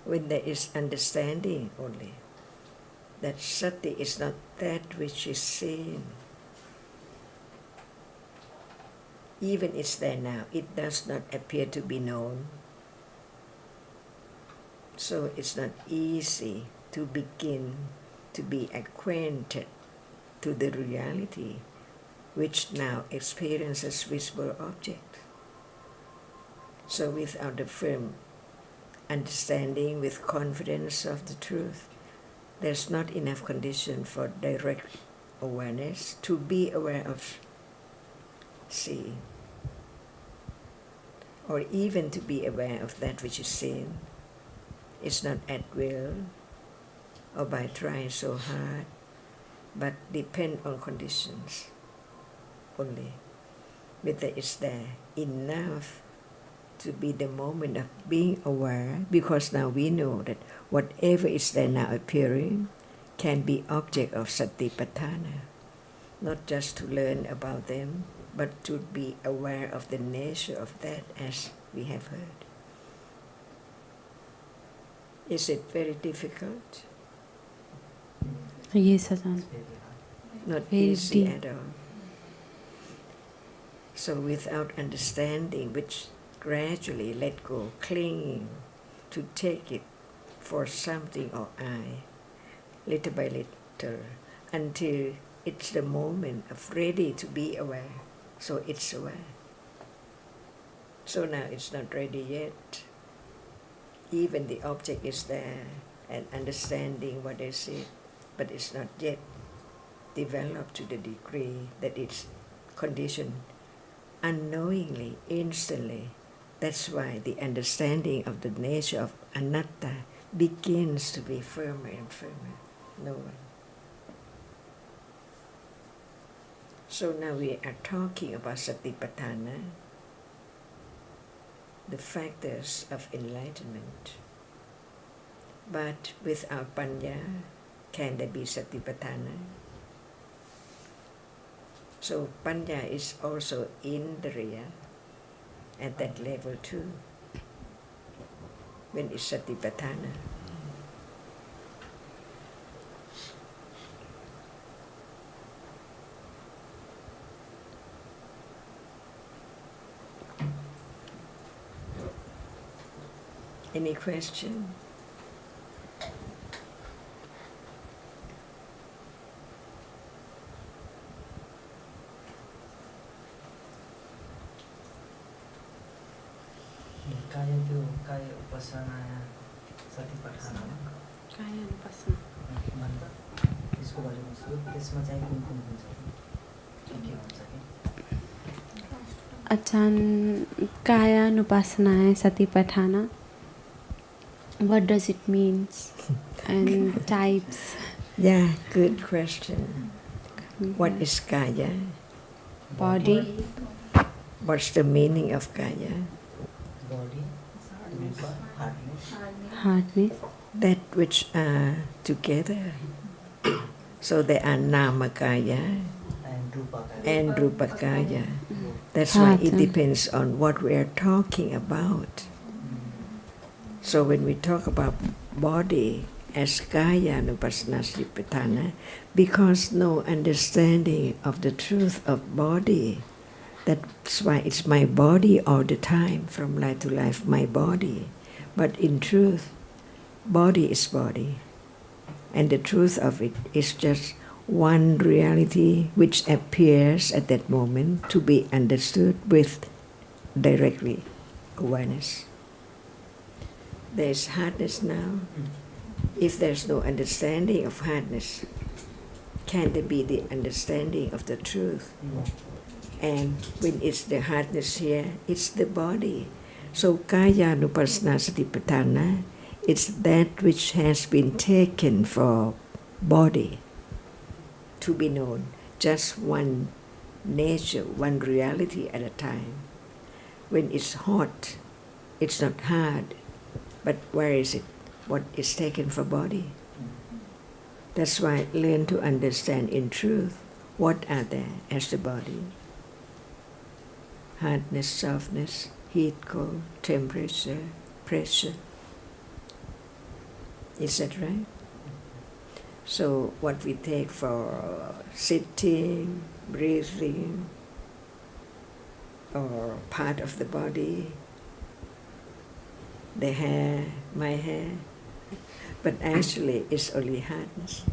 When there is understanding only, that sati is not that which is seen. Even it's there now, it does not appear to be known. So it's not easy to begin to be acquainted to the reality which now experiences visible object. So without the firm understanding with confidence of the truth, there's not enough condition for direct awareness to be aware of seeing, or even to be aware of that which is seen. It's not at will or by trying so hard, but depend on conditions only. Whether it's there enough to be the moment of being aware, because now we know that whatever is there now appearing can be object of satipatthana, not just to learn about them, but to be aware of the nature of that, as we have heard. Is it very difficult? Yes, Ajahn. Not Very easy deep. at all. So without understanding, which gradually let go, clinging to take it for something or I, little by little, until it's the moment of ready to be aware. So it's aware. So now it's not ready yet. Even the object is there and understanding what is it, but it's not yet developed to the degree that it's conditioned unknowingly, instantly. That's why the understanding of the nature of anatta begins to be firmer and firmer. No one. So now we are talking about satipatthana, the factors of enlightenment. But without panya, can there be satipatthana? So panya is also indriya at that level too, when it's satipatthana. Any question? Kaya त्यो kaya upasana satipatthana कायानुपासना भन्छ यसको बारेमा सोध त्यसमा चाहिँ कुन हुन्छ के भन्छ कि Achan कायानुपासना है satipatthana. What does it means? And types? Yeah, good question. What is kaya? Body. What's the meaning of kaya? body rupa hardness Hardness. That which are together. So they are namakaya and rupakaya. That's why it depends on what we are talking about. So when we talk about body as kaya nupassana satipatthana, because no understanding of the truth of body, that's why it's my body all the time, from life to life, my body. But in truth, body is body. And the truth of it is just one reality which appears at that moment to be understood with directly awareness. There is hardness now. If there's no understanding of hardness, can there be the understanding of the truth? And when it's the hardness here, it's the body. So kaya nupassana satipatthana, it's that which has been taken for body to be known, just one nature, one reality at a time. When it's hot, it's not hard, but where is it? What is taken for body? That's why learn to understand in truth what are there as the body. Hardness, softness, heat, cold, temperature, pressure. Is that right? So what we take for sitting, breathing, or part of the body, the hair, my hair, but actually it's only hardness.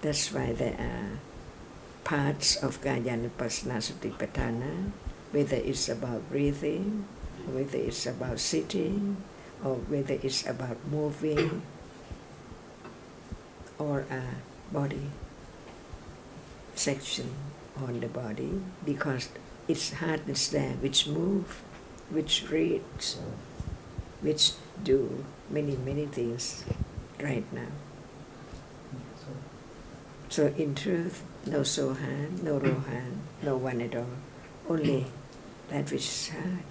That's why there are parts of Kayanupassana Satipatthana, whether it's about breathing, whether it's about sitting, or whether it's about moving, or a body section on the body, because it's hardness there which move, which reads, which do many, many things right now. So in truth, no Sohan, no Rohan, no one at all, only that which is hard.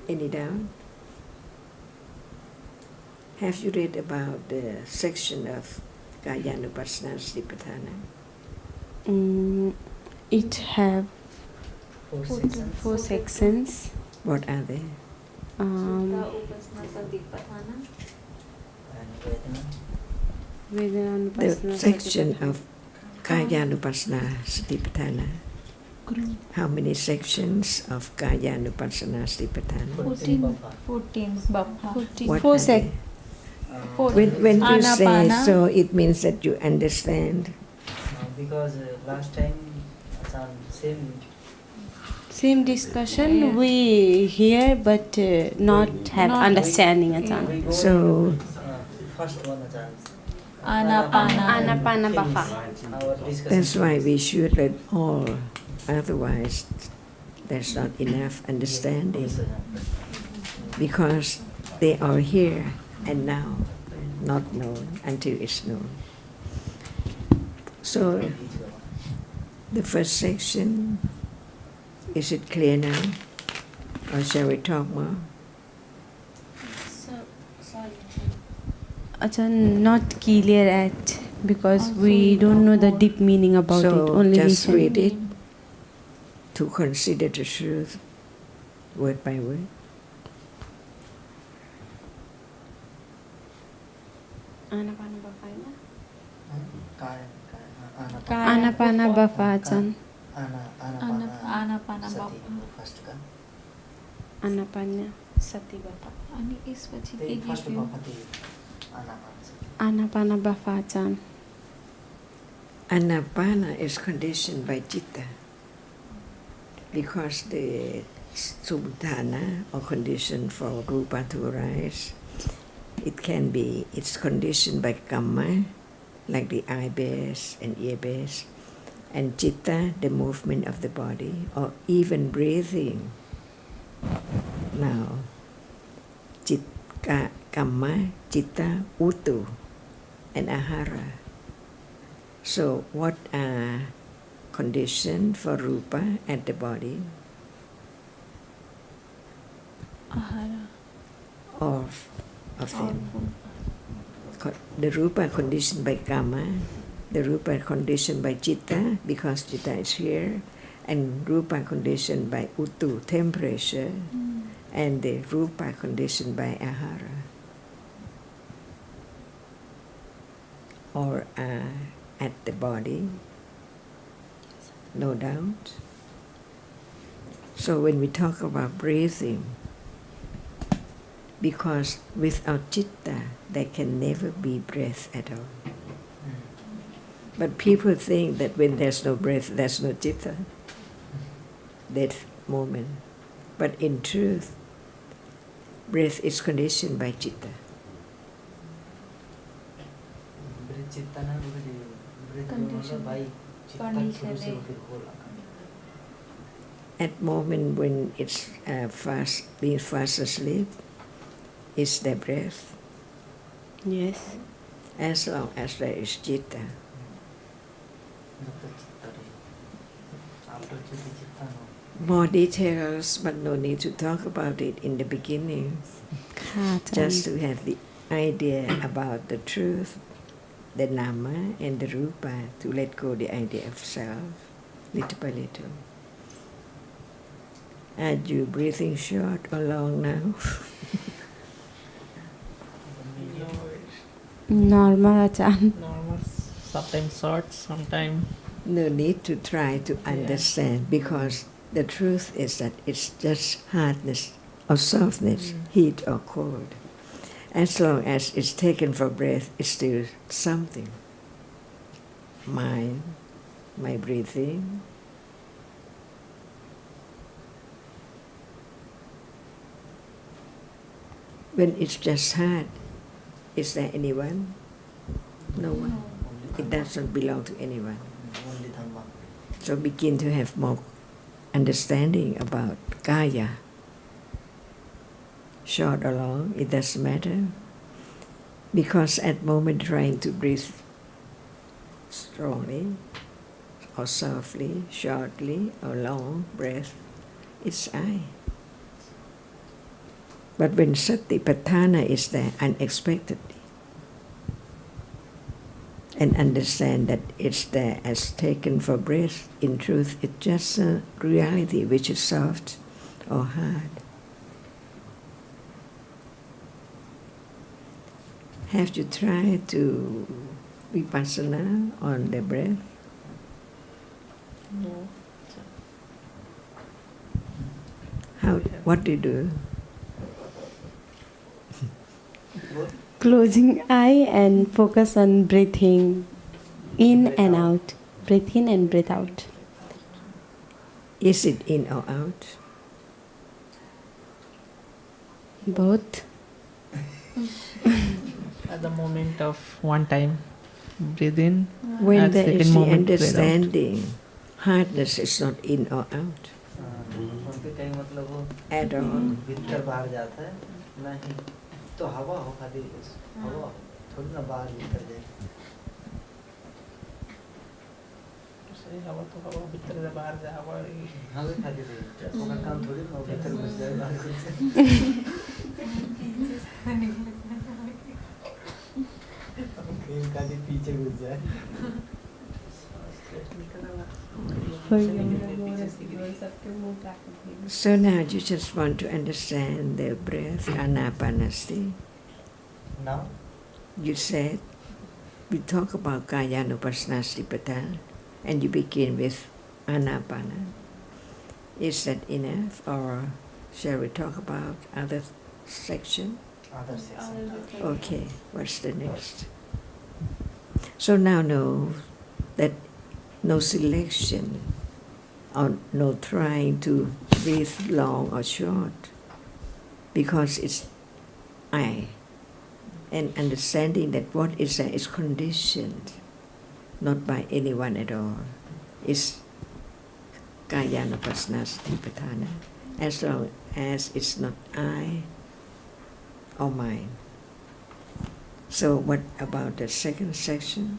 Any doubt? Have you read about the section of Kayanupassana Satipatthana? It have four sections. 4 sections. What are they? The section of Kayanupassana Satipatthana. How many sections of Kayanupassana Satipatthana? 14 Bappa. What 4 are sec. they? When you say Anapana. so, it means that you understand. Because last time Same discussion we hear, but not have Not- understanding. Achan. So first one Anapana. Anapana Bappa. our discussion. that's why we should let all. Otherwise, there's not enough understanding. Because they are here and now, not known until it's known. So, the first section, is it clear now? Or shall we talk more? Achan, not clear at, because we don't know the deep meaning about it. So, Only just listen. read it to consider the truth word by word. Anapana Bappa. Kaya. Anapana Bappa. Achan. Anapana Bappa. Anapana Sati Bappa. अनि यसपछि के के थियो? Anapana Bappa. Achan. Anapana is conditioned by citta. because the subdhana or condition for rupa to arise, it's conditioned by kamma, like the eye base and ear base, and citta, the movement of the body, or even breathing. Now, kamma, citta, uttu, and ahara. So what are conditions for rupa at the body? Ahara. All of them. The rupa conditioned by kamma, the rupa conditioned by citta, because citta is here, and rupa conditioned by uttu, temperature, and the rupa conditioned by ahara. Or at the body, no doubt. So when we talk about breathing, because without citta, there can never be breath at all. But people think that when there's no breath, there's no citta, that moment. But in truth, breath is conditioned by citta. At moment when it's being fast asleep, is the breath. Yes. As long as there is citta. More details, but no need to talk about it in the beginning. Just to have the idea about the truth, the Dhamma and the Rupa, to let go the idea of self, little by little. Are you breathing short or long now? Normal, Achan. Normal, sometimes short, sometimes. No need to try to understand, because the truth is that it's just hardness or softness, heat or cold. As long as it's taken for breath, it's still something. Mind, my breathing. When it's just hard, is there anyone? No one. It doesn't belong to anyone. Only Dhamma. So begin to have more understanding about kaya. Short or long, it doesn't matter. Because at the moment trying to breathe strongly or softly, shortly or long breath, it's I. But when satipatthana is there unexpectedly, and understand that it's there as taken for breath, in truth it's just a reality which is soft or hard. Have you tried to vipassana on the breath? No. What do you do? Closing eye and focus on breathing in and out. Breathe in and breathe out. Is it in or out? Both. At the moment of one time, breathe in. When At there second is the moment, breathe out. understanding, hardness is not in or out at all. भीतर बाहर जाता है नहीं तो हवा हो खाली हवा थोड़ी ना बाहर भीतर जाए सही हवा तो हवा भीतर से बाहर जाए हवा हवा खाली रही उसका काम थोड़ी ना भीतर घुस जाए बाहर घुस जाए खेल का भी पीछे घुस जाए So now you just want to understand the breath, anapanasati. now You said, we talk about kayanupassana and you begin with anapana. Is that enough, or shall we talk about other section? other section Okay, what's the next? So now know that no selection or no trying to breathe long or short, because it's I. And understanding that what is there is conditioned, not by anyone at all. It's Kayanupassana Satipatthana, as long as it's not I or mine. So what about the second section?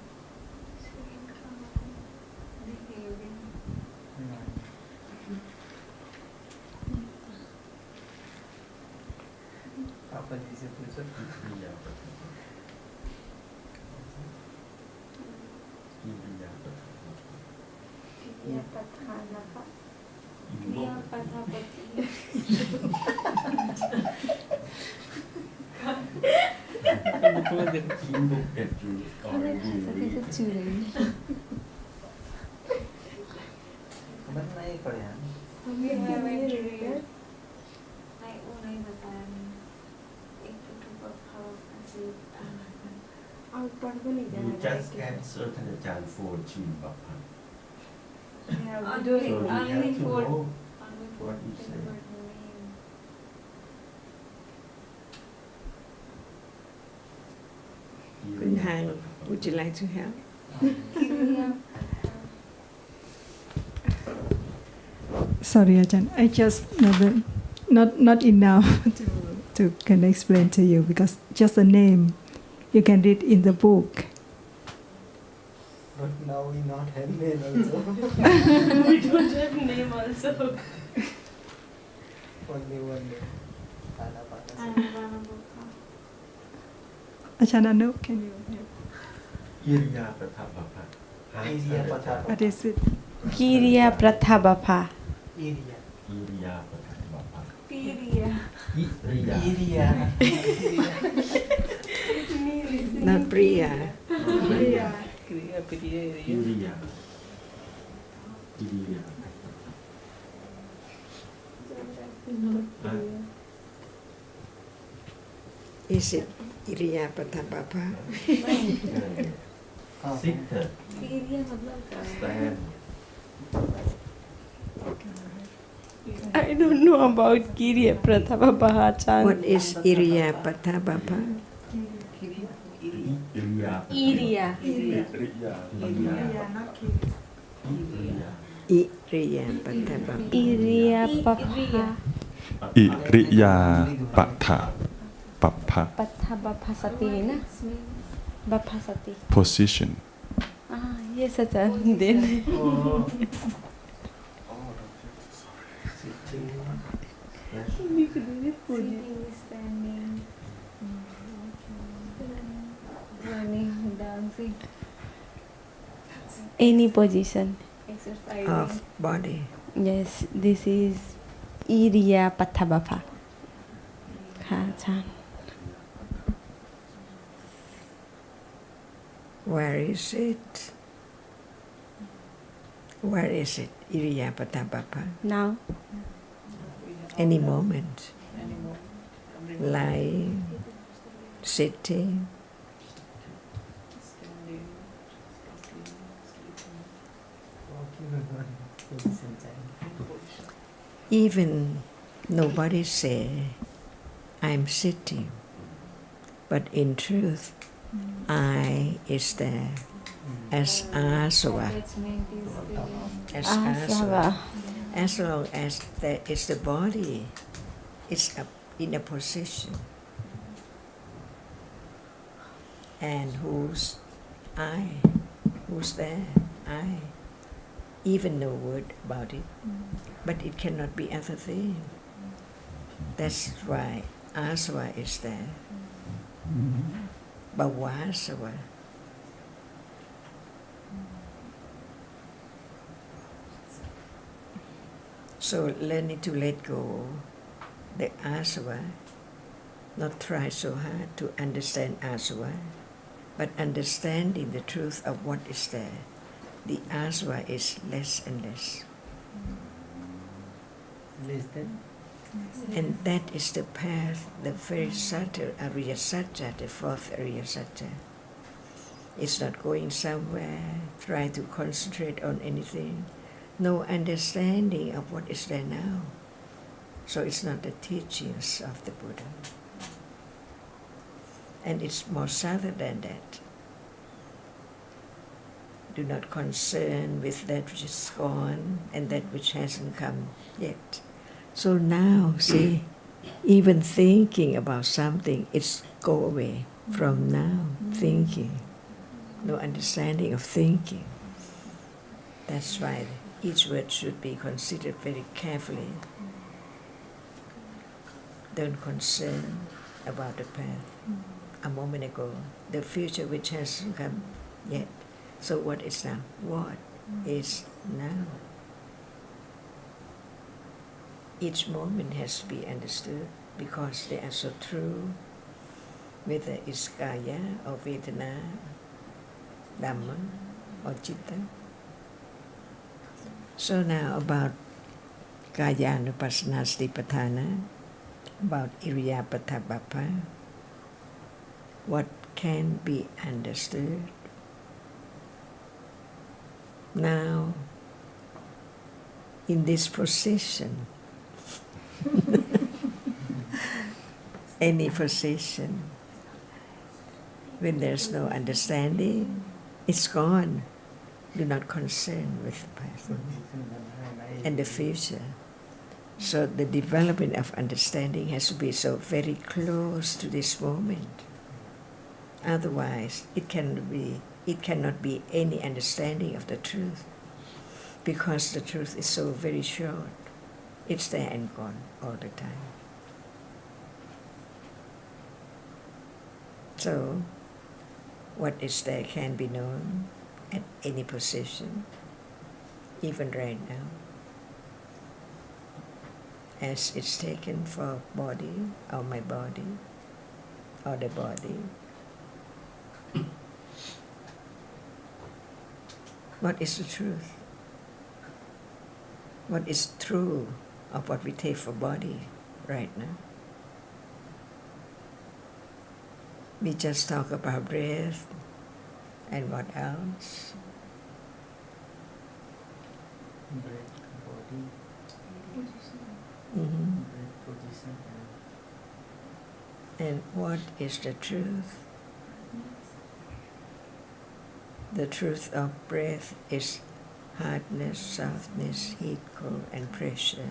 You just answer to the Jan for Chin Bappa. Only So you have to for know what you say. Kun Hang, would you like to help? Sorry, Ajahn. I just never, not enough to can explain to you, because just a name you can read in the book. But now we not have name also. We don't have name also. Only one name. Ajahn Anu, can you help? Iriya Prathabhapa. Iriya Prathabhapa. What is it? Kiriya Prathabhapa. Iriya. Iriya Prathabhapa. Piriya. Iriya. Iriya. Not Priya. Iriya. Kriya, Priya, Iriya. Iriya. Is it Iriya Prathabhapa? Sit. Piriya मतलब क्या है? Stand. I don't know about Kiriya Prathabhapa, Ajahn. What is Iriya Prathabhapa? Iriya. Iriya. Iriya. Iriya Prathabhapa. Iriya Papa. อิริยาปะทะปัปภะ Pathabhapasati na? Bapasati. position Ah, yes, Ajahn. Then. Sitting, standing, running, dancing, Any position. exercising. Of body. Yes, this is Iriya Pathabhapa. Ha, Ajahn. Where is it? Where is it? Iriya Prathabhapa. Now. Any moment. Lying, sitting, even nobody say, I'm sitting. But in truth, I is there as asava. Attachment is there. As asava. Asava. As long as there is the body, it's up in a position. And who's I? Who's there? I. Even no word about it. But it cannot be other thing. That's why asava is there. Bhavasava. So learning to let go the asava, not try so hard to understand asava, but understanding the truth of what is there. The asava is less and less. less than And that is the path, the very subtle Ariya Satya, the fourth Ariya Satya. It's not going somewhere, try to concentrate on anything, no understanding of what is there now. So it's not the teachings of the Buddha. And it's more subtle than that. Do not concern with that which is gone and that which hasn't come yet. So now, see, even thinking about something, it's go away from now, thinking. No understanding of thinking. That's why each word should be considered very carefully. Don't concern about the past. A moment ago, the future which hasn't come yet. So what is now? What is now? Each moment has to be understood because they are so true, whether it's kaya or vedana, dhamma or citta. So now about kaya nupassana satipatthana, about iriyapatha bappa, what can be understood. Now, in this position, any position, when there's no understanding, it's gone. Do not concern with the past and the future. So the development of understanding has to be so very close to this moment. Otherwise, it cannot be any understanding of the truth, because the truth is so very short. It's there and gone all the time. So, what is there can be known at any position, even right now, as it's taken for body or my body or the body. What is the truth? What is true of what we take for body right now? We just talk about breath and what else? Breath, body, position. And what is the truth? The truth of breath is hardness, softness, heat, cold, and pressure.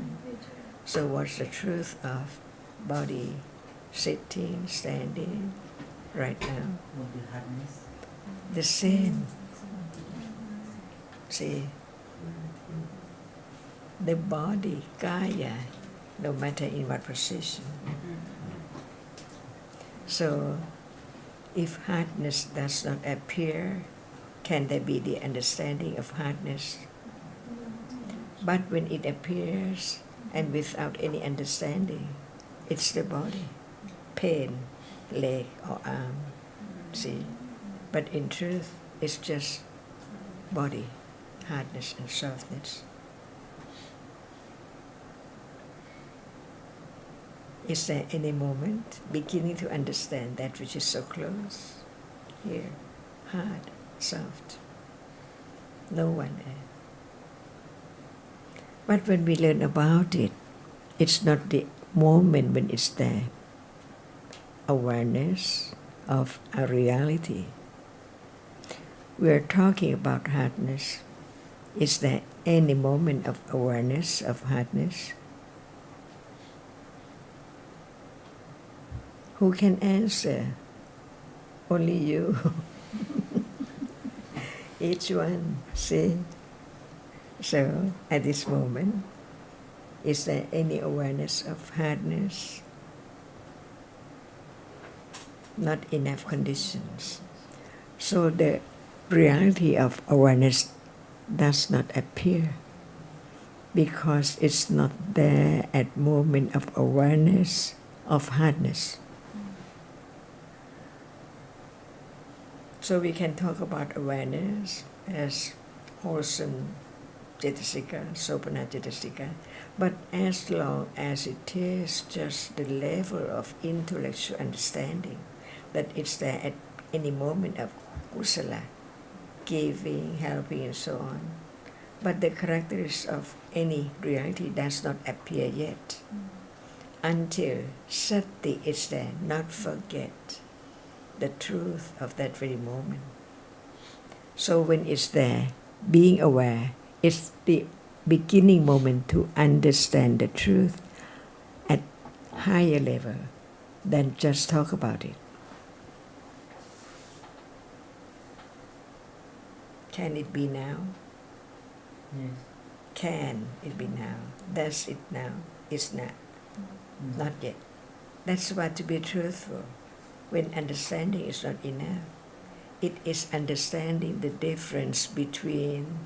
So what's the truth of body, sitting, standing, right now? Body hardness. The same. See, the body, kaya, no matter in what position. So, if hardness does not appear, can there be the understanding of hardness? But when it appears and without any understanding, it's the body, pain, leg or arm, see? But in truth, it's just body, hardness and softness. Is there any moment beginning to understand that which is so close? Here, hard, soft. No one there. But when we learn about it, it's not the moment when it's there. Awareness of a reality. We are talking about hardness. Is there any moment of awareness of hardness? Who can answer? Only you. Each one, see? So, at this moment, is there any awareness of hardness? Not enough conditions. So the reality of awareness does not appear because it's not there at moment of awareness of hardness. So we can talk about awareness as wholesome cetasika, sopana cetasika, but as long as it is just the level of intellectual understanding, that it's there at any moment of kusala, giving, helping and so on, But the characteristics of any reality does not appear yet until sati is there, not forget the truth of that very moment. So when it's there, being aware is the beginning moment to understand the truth at higher level than just talk about it. Can it be now? Yes. Can it be now? Does it now? It's not. Not yet. That's why to be truthful, when understanding is not enough, it is understanding the difference between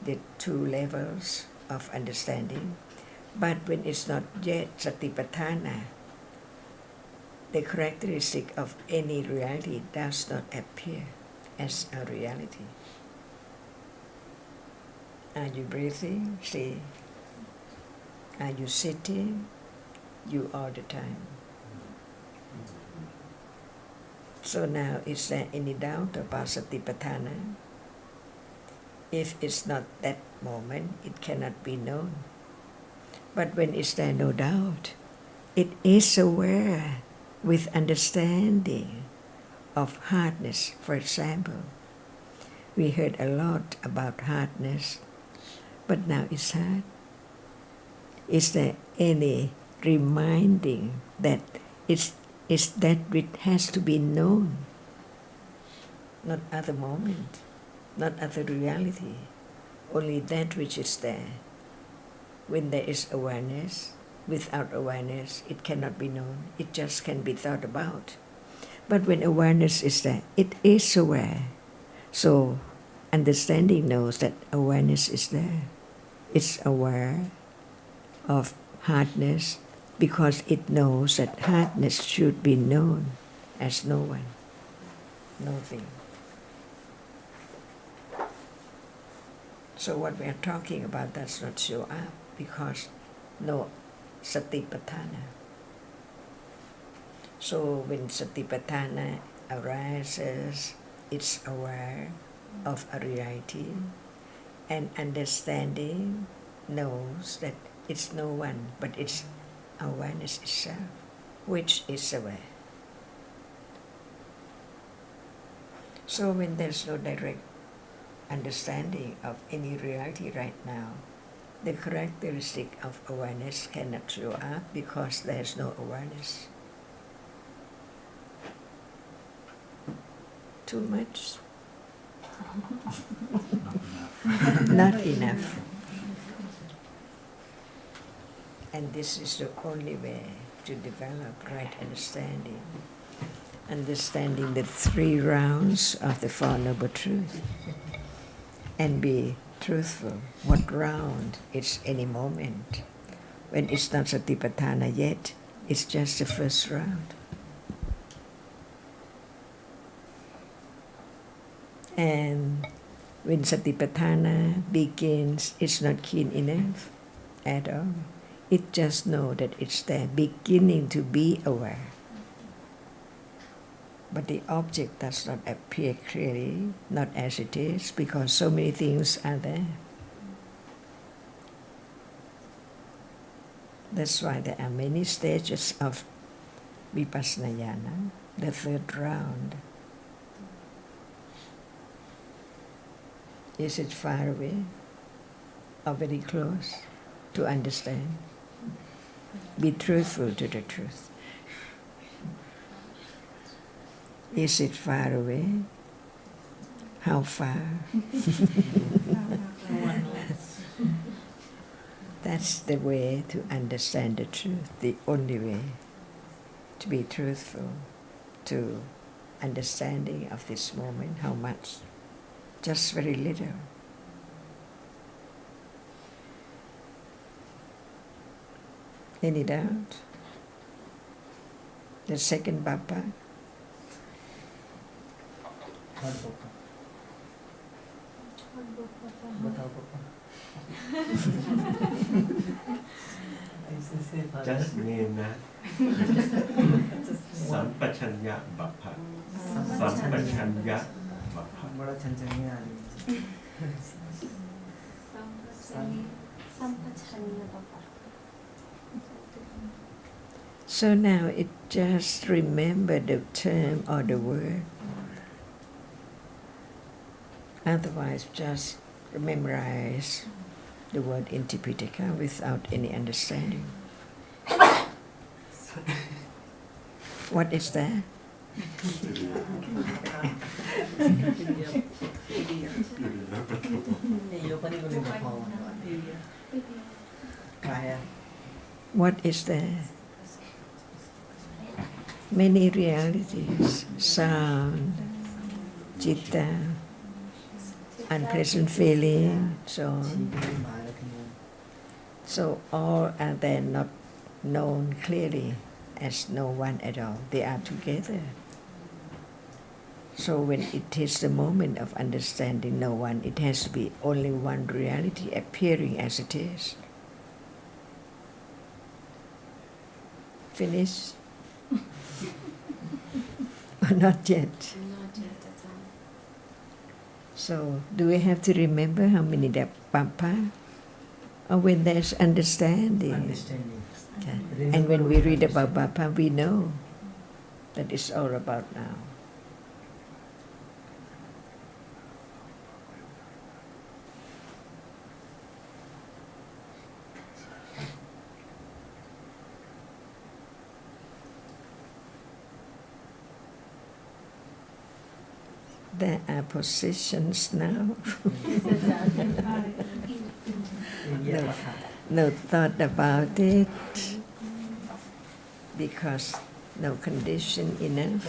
the two levels of understanding. But when it's not yet satipatthana, the characteristic of any reality does not appear as a reality. Are you breathing? See. Are you sitting? You all the time. So now, is there any doubt about satipatthana? If it's not that moment, it cannot be known. But when is there no doubt, it is aware with understanding of hardness. For example, we heard a lot about hardness, but now it's hard. Is there any reminding that it's that which has to be known, not other moment, not other reality, only that which is there. When there is awareness, without awareness, it cannot be known, it just can be thought about. But when awareness is there, it is aware. So understanding knows that awareness is there. It's aware of hardness because it knows that hardness should be known as no one, nothing. So what we are talking about does not show up because no satipatthana. So when satipatthana arises, it's aware of a reality, and understanding knows that it's no one, but it's awareness itself, which is aware. So when there's no direct understanding of any reality right now, the characteristic of awareness cannot show up because there's no awareness. Too much? Not enough. And this is the only way to develop right understanding. Understanding the 3 rounds of the Four Noble Truths. And be truthful. What round? It's any moment. When it's not satipatthana yet, it's just the first round. And when satipatthana begins, it's not keen enough at all. It just knows that it's there, beginning to be aware. But the object does not appear clearly, not as it is, because so many things are there. That's why there are many stages of vipassana jnana, the 3rd round. Is it far away or very close to understand? Be truthful to the truth. Is it far away? How far? That's the way to understand the truth, the only way to be truthful to understanding of this moment. How much? Just very little. Any doubt? The second bapa? Just name that. Sampachanya bapa. Sampachanya bapa. So now it just remember the term or the word. Otherwise, just memorize the word in Tipitaka without any understanding. What is that? What is that? Many realities, sound, citta, unpleasant feeling, so on. So all are then not known clearly as no one at all. They are together. So when it is the moment of understanding no one, it has to be only one reality appearing as it is. Finish? Or not yet? Not yet, that's all. So do we have to remember how many there papa? Or when there's understanding? Okay. And when we read about Bapa, we know that it's all about now. There are positions now. No thought about it because no condition enough.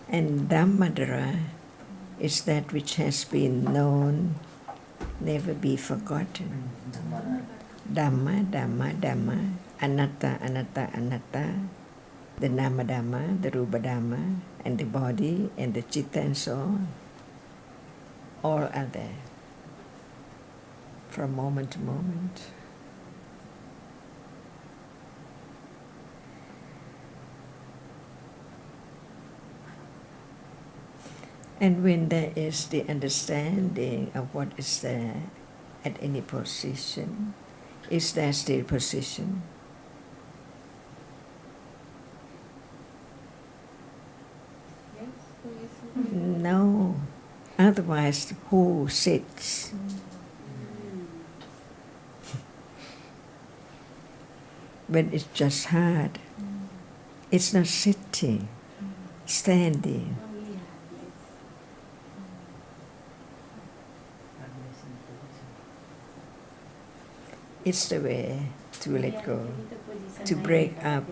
And Dhammadhara is that which has been known, never be forgotten. Dhamma, Dhamma, Dhamma, Anatta, Anatta, Anatta, the Nama Dhamma, the Rupa Dhamma, and the body, and the citta, and so on. All are there, from moment to moment. And when there is the understanding of what is there at any position, is there still position? No. Otherwise, who sits? When it's just hard, it's not sitting, standing. It's the way to let go, to break up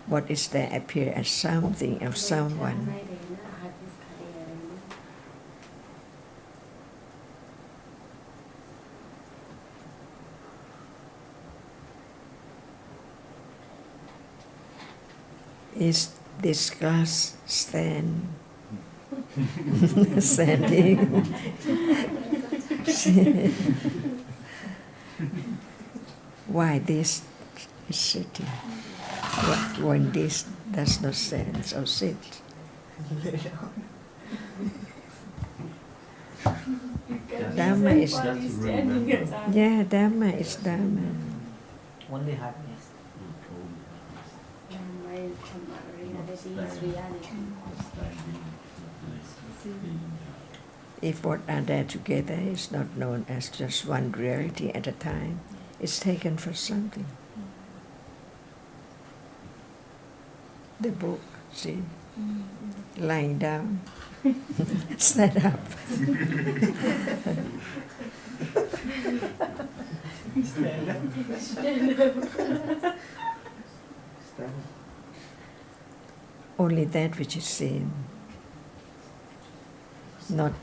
what is there appear as something of someone. Is this glass standing? Why this is sitting? When this does not stand, so sit. Dhamma is Dhamma is Dhamma. Only happiness. If what are there together is not known as just one reality at a time, it's taken for something. The book, see, lying down, stand up. Only that which is seen, not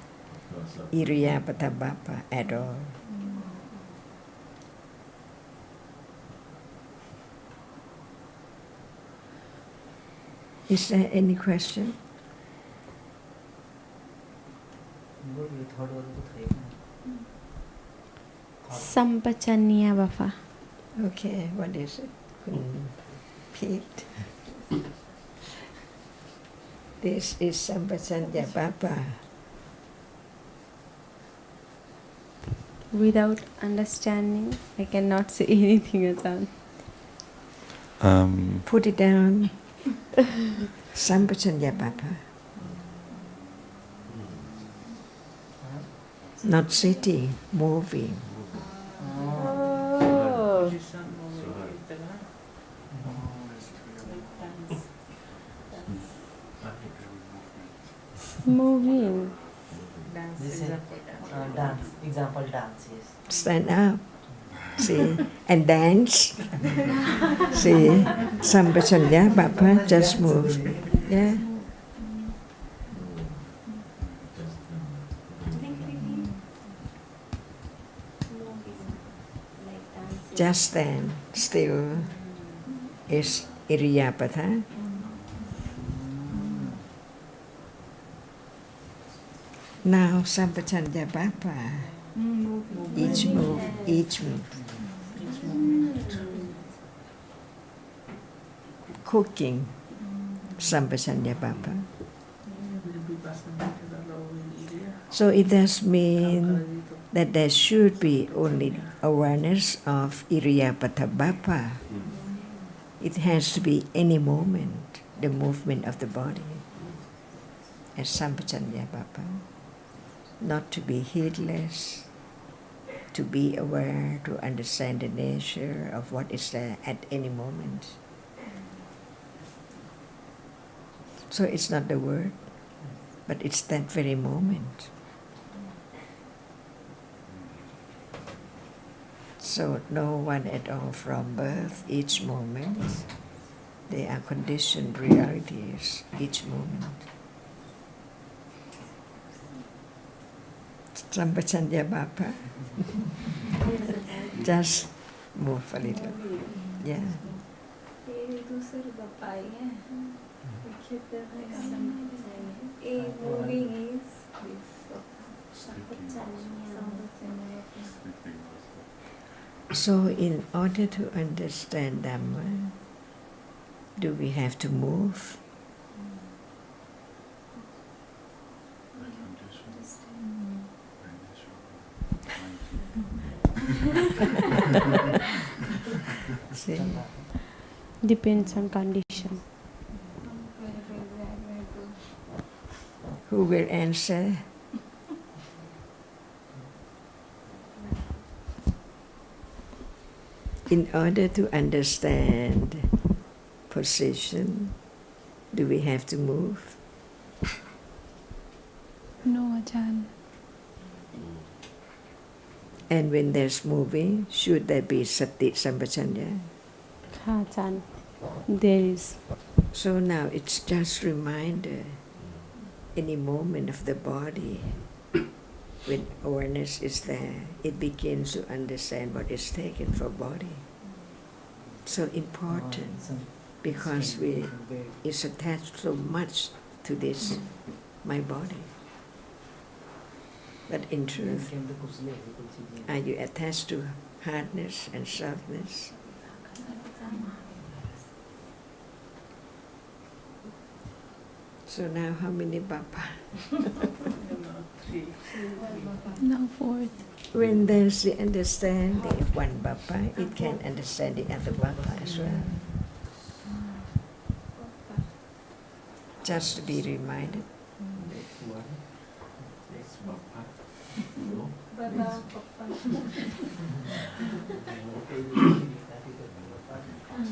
Iriyapata Bapa at all. Is there any question? Sampachanya Bapa. Okay, what is it? Pete. This is Sampajanya Bapa. Without understanding, I cannot say anything, Ajahn. Put it down. Sampajanya Bapa. Not sitting, moving. Oh. Moving. This is dance. Example dance, yes. Stand up. See? And dance. See? Sampajanya Bapa, just move. Yeah? Just stand still is Iriyapatha. Now Sampajanya Bapa. Each move, each move. Cooking, Sampajanya Bapa. So it does mean that there should be only awareness of Iriyapatha Bapa. It has to be any moment, the movement of the body, as Sampajanya Bapa. Not to be heedless, to be aware, to understand the nature of what is there at any moment. So it's not the word, but it's that very moment. So no one at all from birth, each moment, they are conditioned realities, each moment. Sampajanya Bapa. Just move a little. Yeah. So in order to understand Dhamma, do we have to move? See? Depends on condition. Who will answer? In order to understand position, do we have to move? No, Ajahn. And when there's moving, should there be sati sampajanya? Ha, Ajahn. There is. So now it's just reminder, any moment of the body, when awareness is there, it begins to understand what is taken for body. So important, because it's attached so much to this, my body. But in truth, are you attached to hardness and softness? So now how many Bapa? Now fourth. When there's the understanding of one Bapa, it can understand the other Bapa as well. Just to be reminded.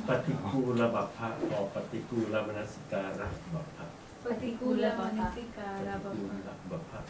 Patikula Bapa or Patikula Manasikara Bapa. Patikula Manasikara Bapa.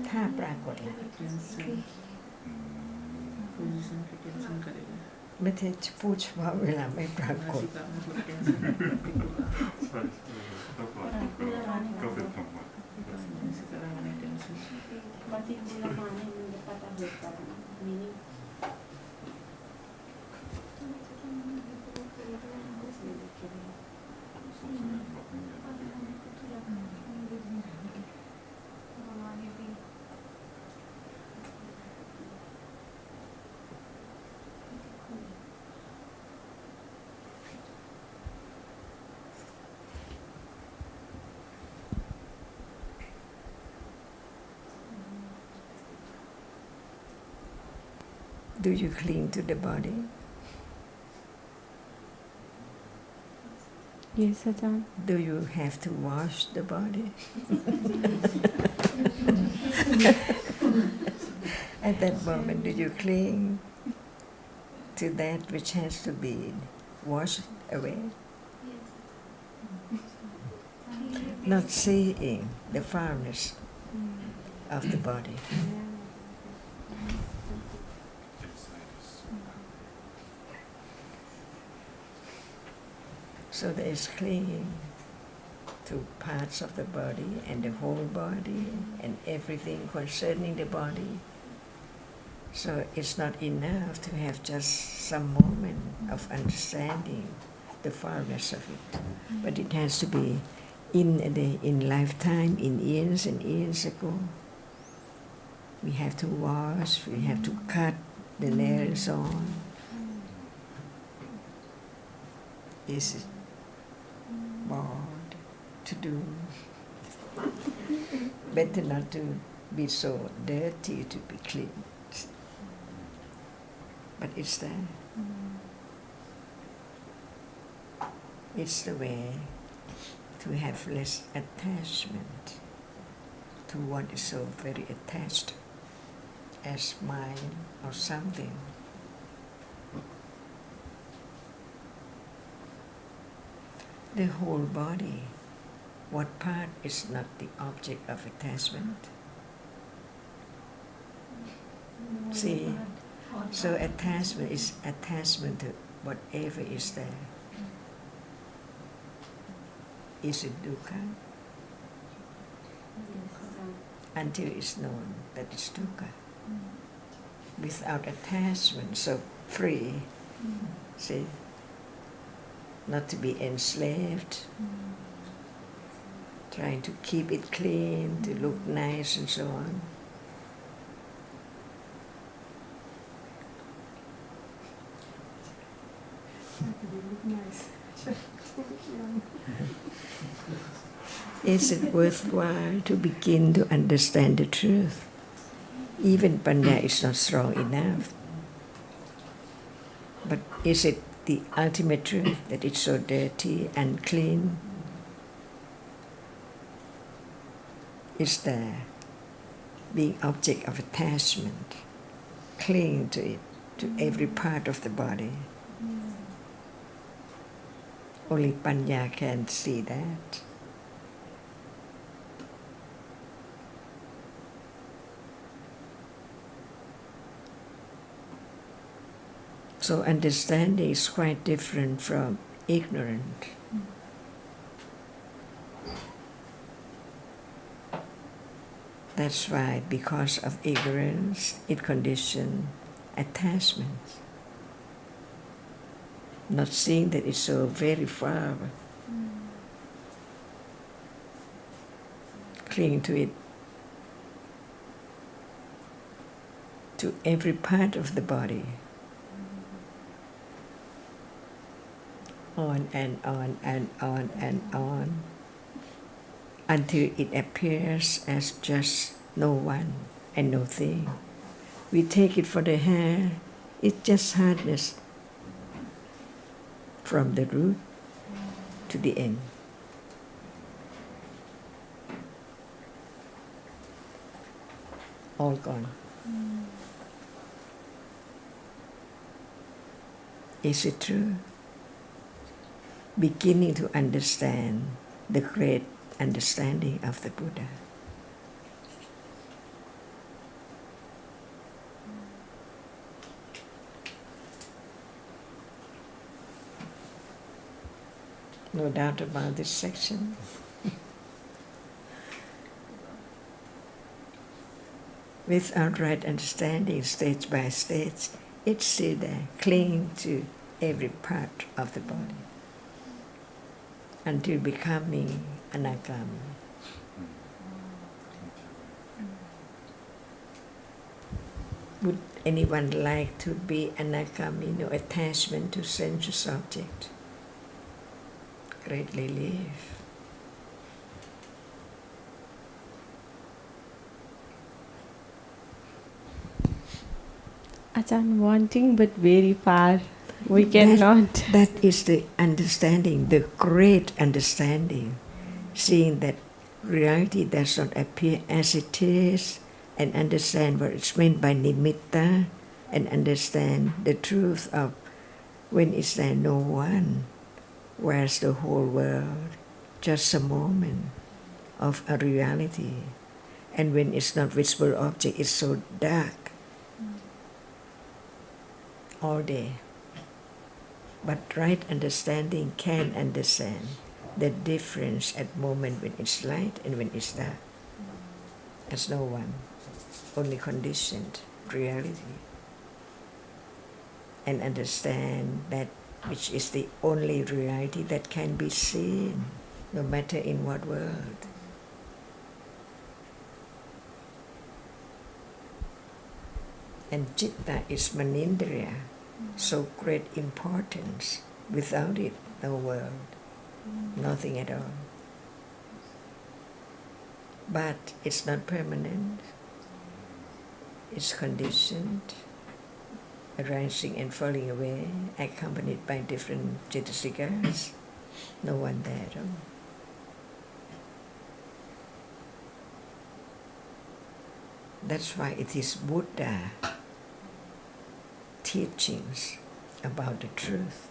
ถ้าปรากฏแล้วไม่ใช่พูดเฉพาะเวลาไม่ปรากฏ ก็เป็นธรรมะ Berarti bulan mana yang dapat update ini? Do you cling to the body? Yes, Ajahn. Do you have to wash the body? At that moment, do you cling to that which has to be washed away? Not seeing the foulness of the body. So there is clinging to parts of the body and the whole body and everything concerning the body. So it's not enough to have just some moment of understanding the foulness of it, but it has to be in lifetime, in years and years ago. We have to wash, we have to cut the nails on. Is it bored to do? Better not to be so dirty to be clean. But it's there. It's the way to have less attachment to what is so very attached as mine or something. The whole body, what part is not the object of attachment? See, so attachment is attachment to whatever is there. Is it dukkha? Until it's known that it's dukkha. Without attachment, so free, see, not to be enslaved, trying to keep it clean, to look nice and so on. Is it worthwhile to begin to understand the truth? Even Panya is not strong enough. But is it the ultimate truth that it's so dirty and clean? Is there being object of attachment, cling to it, to every part of the body? Only Panya can see that. So understanding is quite different from ignorant. That's why, because of ignorance, it conditions attachment. Not seeing that it's so very far. Cling to it, to every part of the body. On and on and on and on, until it appears as just no one and no thing. We take it for the hair, it's just hardness from the root to the end. All gone. Is it true? Beginning to understand the great understanding of the Buddha. No doubt about this section. Without right understanding, stage by stage, it's still there, clinging to every part of the body until becoming anagami. Would anyone like to be anagami, no attachment to sensuous object? Great relief. Ajahn, wanting but very far. We cannot. That is the understanding, the great understanding. Seeing that reality does not appear as it is, and understand what it's meant by nimitta, and understand the truth of when is there no one, where's the whole world, just a moment of a reality. And when it's not visible object, it's so dark all day. But right understanding can understand the difference at moment when it's light and when it's dark. As no one, only conditioned reality. And understand that which is the only reality that can be seen, no matter in what world. And citta is manindriya, so great importance. Without it, no world, nothing at all. But it's not permanent. It's conditioned, arising and falling away, accompanied by different citasikas. No one there at all. That's why it is Buddha teachings about the truth.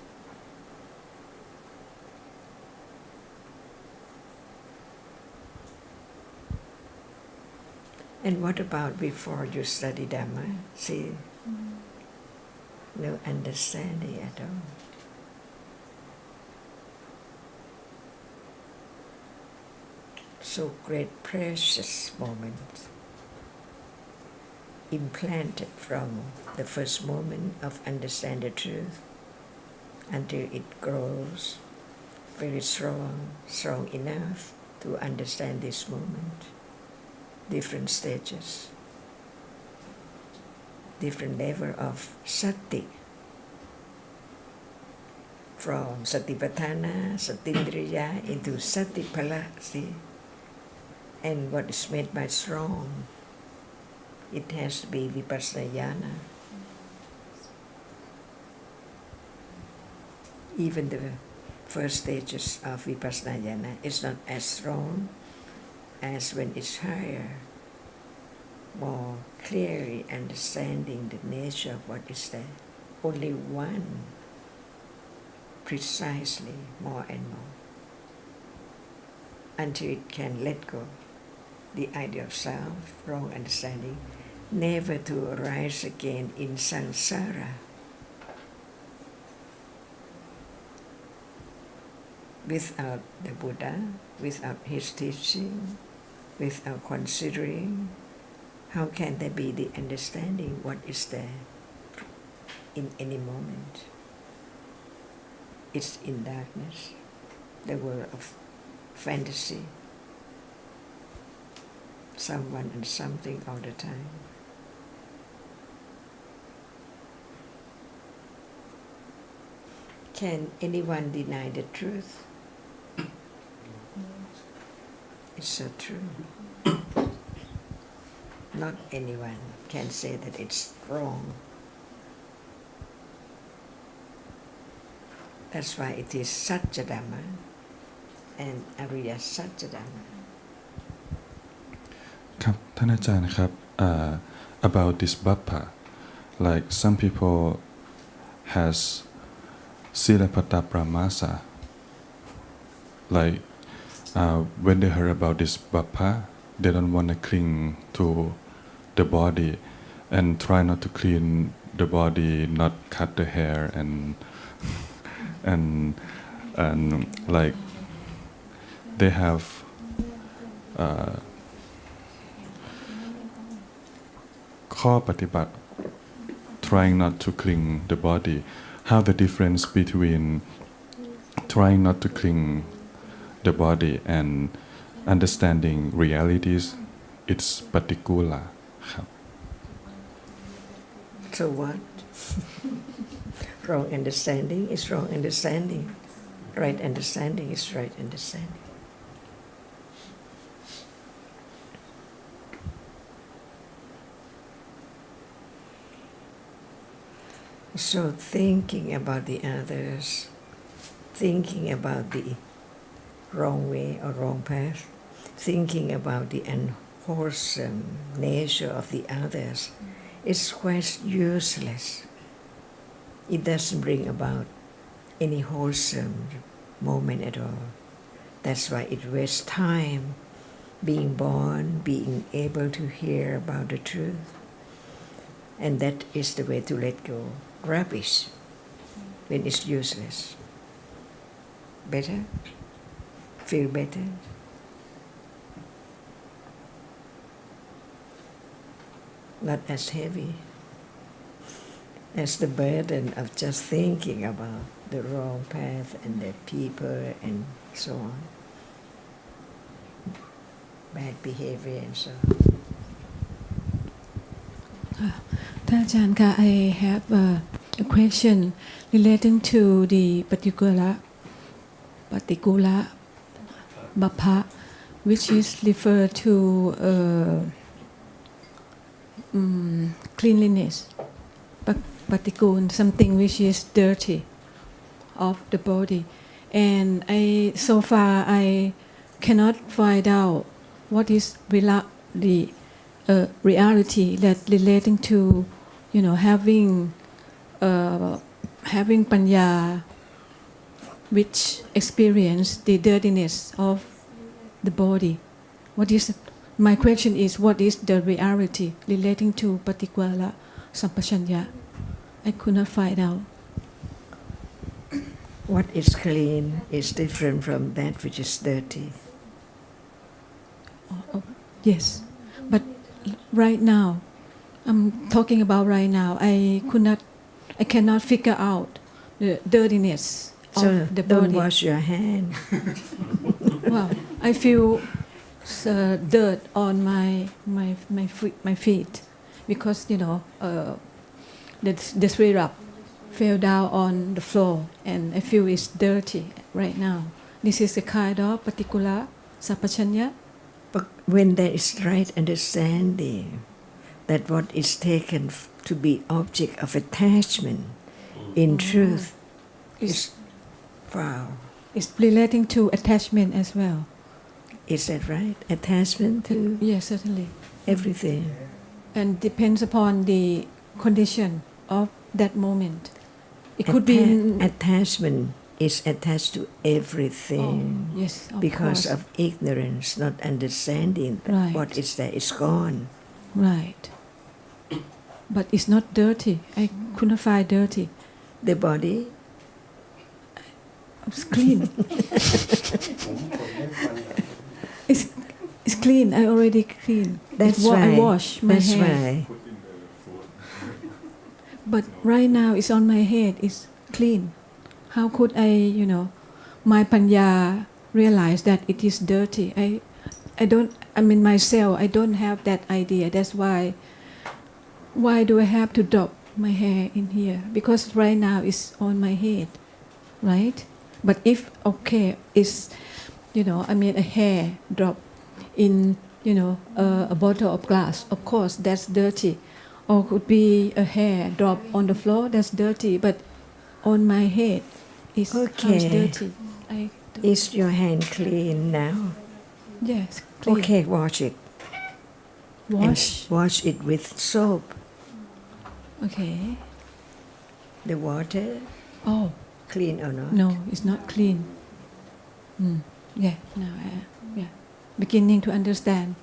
And what about before you study Dhamma? See, no understanding at all. So great precious moment implanted from the first moment of understand the truth until it grows very strong enough to understand this moment. Different stages, different level of sati. From satipatthana, satindriya into satipala, see? And what is made by strong, it has to be vipassana jnana. Even the first stages of vipassana jnana is not as strong as when it's higher, more clearly understanding the nature of what is there. Only one, precisely, more and more, until it can let go the idea of self, wrong understanding, never to arise again in samsara. Without the Buddha, without his teaching, without considering, how can there be the understanding what is there in any moment? It's in darkness, the world of fantasy, someone and something all the time. Can anyone deny the truth? It's so true. not anyone can say that it's wrong. That's why it is Satya Dhamma and Ariya Satya Dhamma. ครับท่านอาจารย์ครับ about this bappa like some people has silapata pramasa like when they heard about this bappa they don't want to cling to the body and try not to clean the body not cut the hair and like they haveข้อปฏิบัติ trying not to cling the body how the difference between trying not to cling the body and understanding realities it's particular ครับ So what? Wrong understanding is wrong understanding. Right understanding is right understanding. So thinking about the others, thinking about the wrong way or wrong path, thinking about the unwholesome nature of the others is quite useless. It doesn't bring about any wholesome moment at all. That's why it wastes time being born, being able to hear about the truth. And that is the way to let go. Rubbish when it's useless. Better? Feel better? Not as heavy as the burden of just thinking about the wrong path and the people and so on. Bad behavior and so on. ท่านอาจารย์คะ I have a question relating to the particular bappa which is referred to cleanliness patikul something which is dirty of the body and so far I cannot find out what is the reality that relating to having panya which experience the dirtiness of the body. What is my question is what is the reality relating to particular sampachanya? I could not find out. What is clean is different from that which is dirty. Yes, but right now, I'm talking about right now. I cannot figure out the dirtiness So of the don't body. wash your hand. Well, I feel dirt on my feet because the syrup fell down on the floor and I feel it's dirty right now. This is a kind of particular sampachanya. But when there is right understanding that what is taken to be object of attachment in truth is foul. It's relating to attachment as well. Is that right? Attachment to Yes, certainly. everything. And depends upon the condition of that moment. It could be Attachment is attached to everything. yes, Because course. of ignorance, not understanding Right. what is there is gone. Right. But it's not dirty. I couldn't find dirty. The body, It's clean. It's clean. I already clean. that's why. I wash my that's hair. why. But right now it's on my head. It's clean. How could I, my panya realize that it is dirty? Myself, I don't have that idea. That's why do I have to drop my hair in here? Because right now it's on my head, right? But if, it's, a hair drop in a bottle of glass. Of course, that's dirty. Or could be a hair drop on the floor, that's dirty. But on my head, it's Okay. dirty. Is your hand clean now? Yes, clean. Okay, wash it. Wash. And wash it with soap. Okay. The water, Oh, clean or not? no, it's not clean. Yeah, now beginning to understand.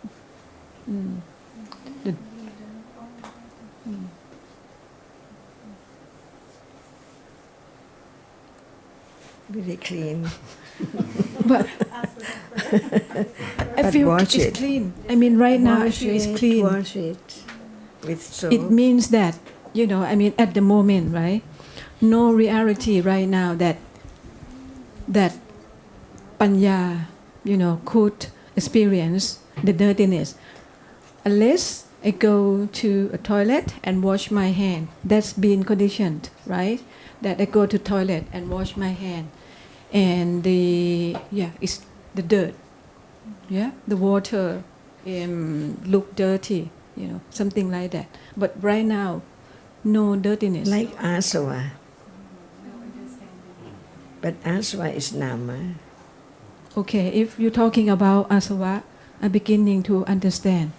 Very clean. But I But feel wash it's it. clean. I mean, right now I Wash feel it's it, clean. Wash it with soap. It means that, at the moment, right? No reality right now that panya, could experience the dirtiness. Unless I go to a toilet and wash my hand. That's been conditioned, right? That I go to toilet and wash my hand. And it's the dirt. Yeah, the water look dirty, something like that. But right now, no dirtiness. Like asava. But asava is nama. Okay, if you're talking about asava, I'm beginning to understand.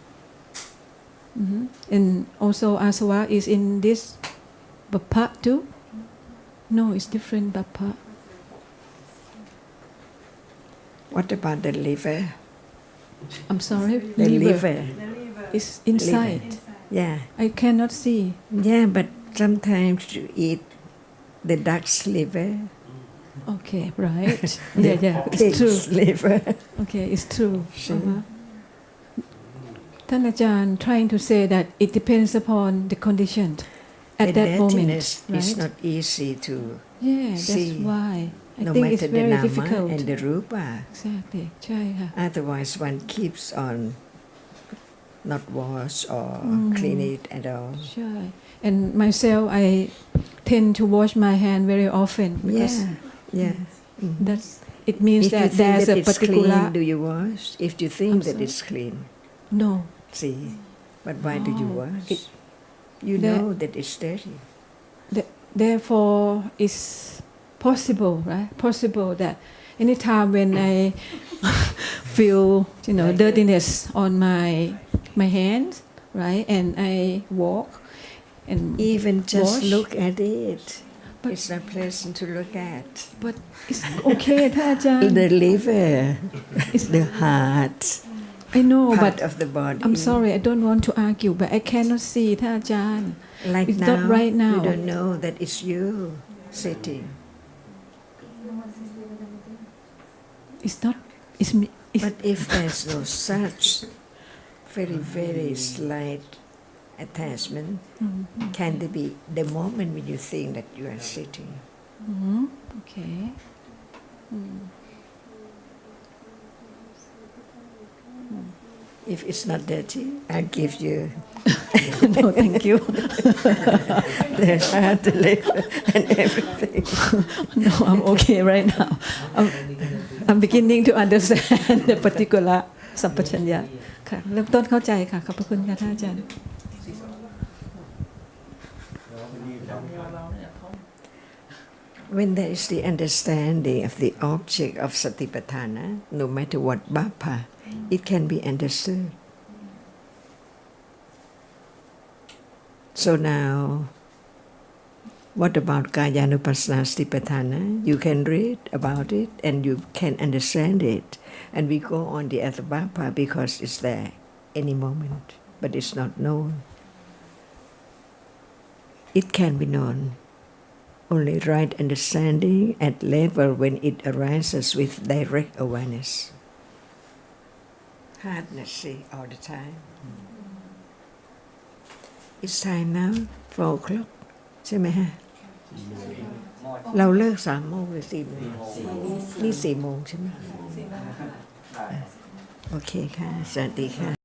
And also asava is in this bappa too? No, it's different bappa. What about the liver? I'm sorry, The liver. is inside. Liver. Yeah. I cannot see. Yeah, but sometimes you eat the duck's liver. Okay, right. The yeah, it's pig's true. liver. Okay, it's true.ท่านอาจารย์ trying to say that it depends upon the condition at The that moment, dirtiness right? is not easy to Yeah, that's see. why. I no think it's matter the very nama difficult. and the rupa. Exactly. ใช่ค่ะ Otherwise, one keeps on not wash or clean it at all. ใช่ And myself, I tend to wash my hand very often because Yeah. that's it means If you that think there's that a it's particular clean, do you wash? If you think I'm that sorry? it's clean, no. see. But why do you wash? You That- know that it's dirty. Therefore, it's possible, right? Possible that anytime when I feel, dirtiness on my hands, right, and I walk and Even just wash. look at it. But- It's not pleasant to look at. But it's okay, ท่านอาจารย์ The liver, the heart, I know, part but of the body. I'm sorry, I don't want to argue, but I cannot see ท่านอาจารย์ Like It's now, not right now. you don't know that it's you sitting. It's not. It's me. But if there's no such very, very slight attachment, can there be the moment when you think that you are sitting? Okay. If it's not dirty, I'll give you No, thank you. the heart, the liver, and everything. No, I'm okay right now. I'm beginning to understand the particular สัมปชัญญะค่ะเริ่มต้นเข้าใจค่ะขอบพระคุณค่ะท่านอาจารย์ When there is the understanding of the object of Satipatthana, no matter what bhapa, it can be understood. So now, what about Kayanupassana Satipatthana? You can read about it and you can understand it. And we go on the other bhapa because it's there any moment, but it's not known. It can be known. Only right understanding at level when it arises with direct awareness. Hardness, see, all the time. It's time now, 4 o'clock. ใช่ไหมฮะ เราเลิก3 โมงหรือ4 โมงนี่4 โมงใช่ไหมโอเคค่ะ สวัสดีค่ะ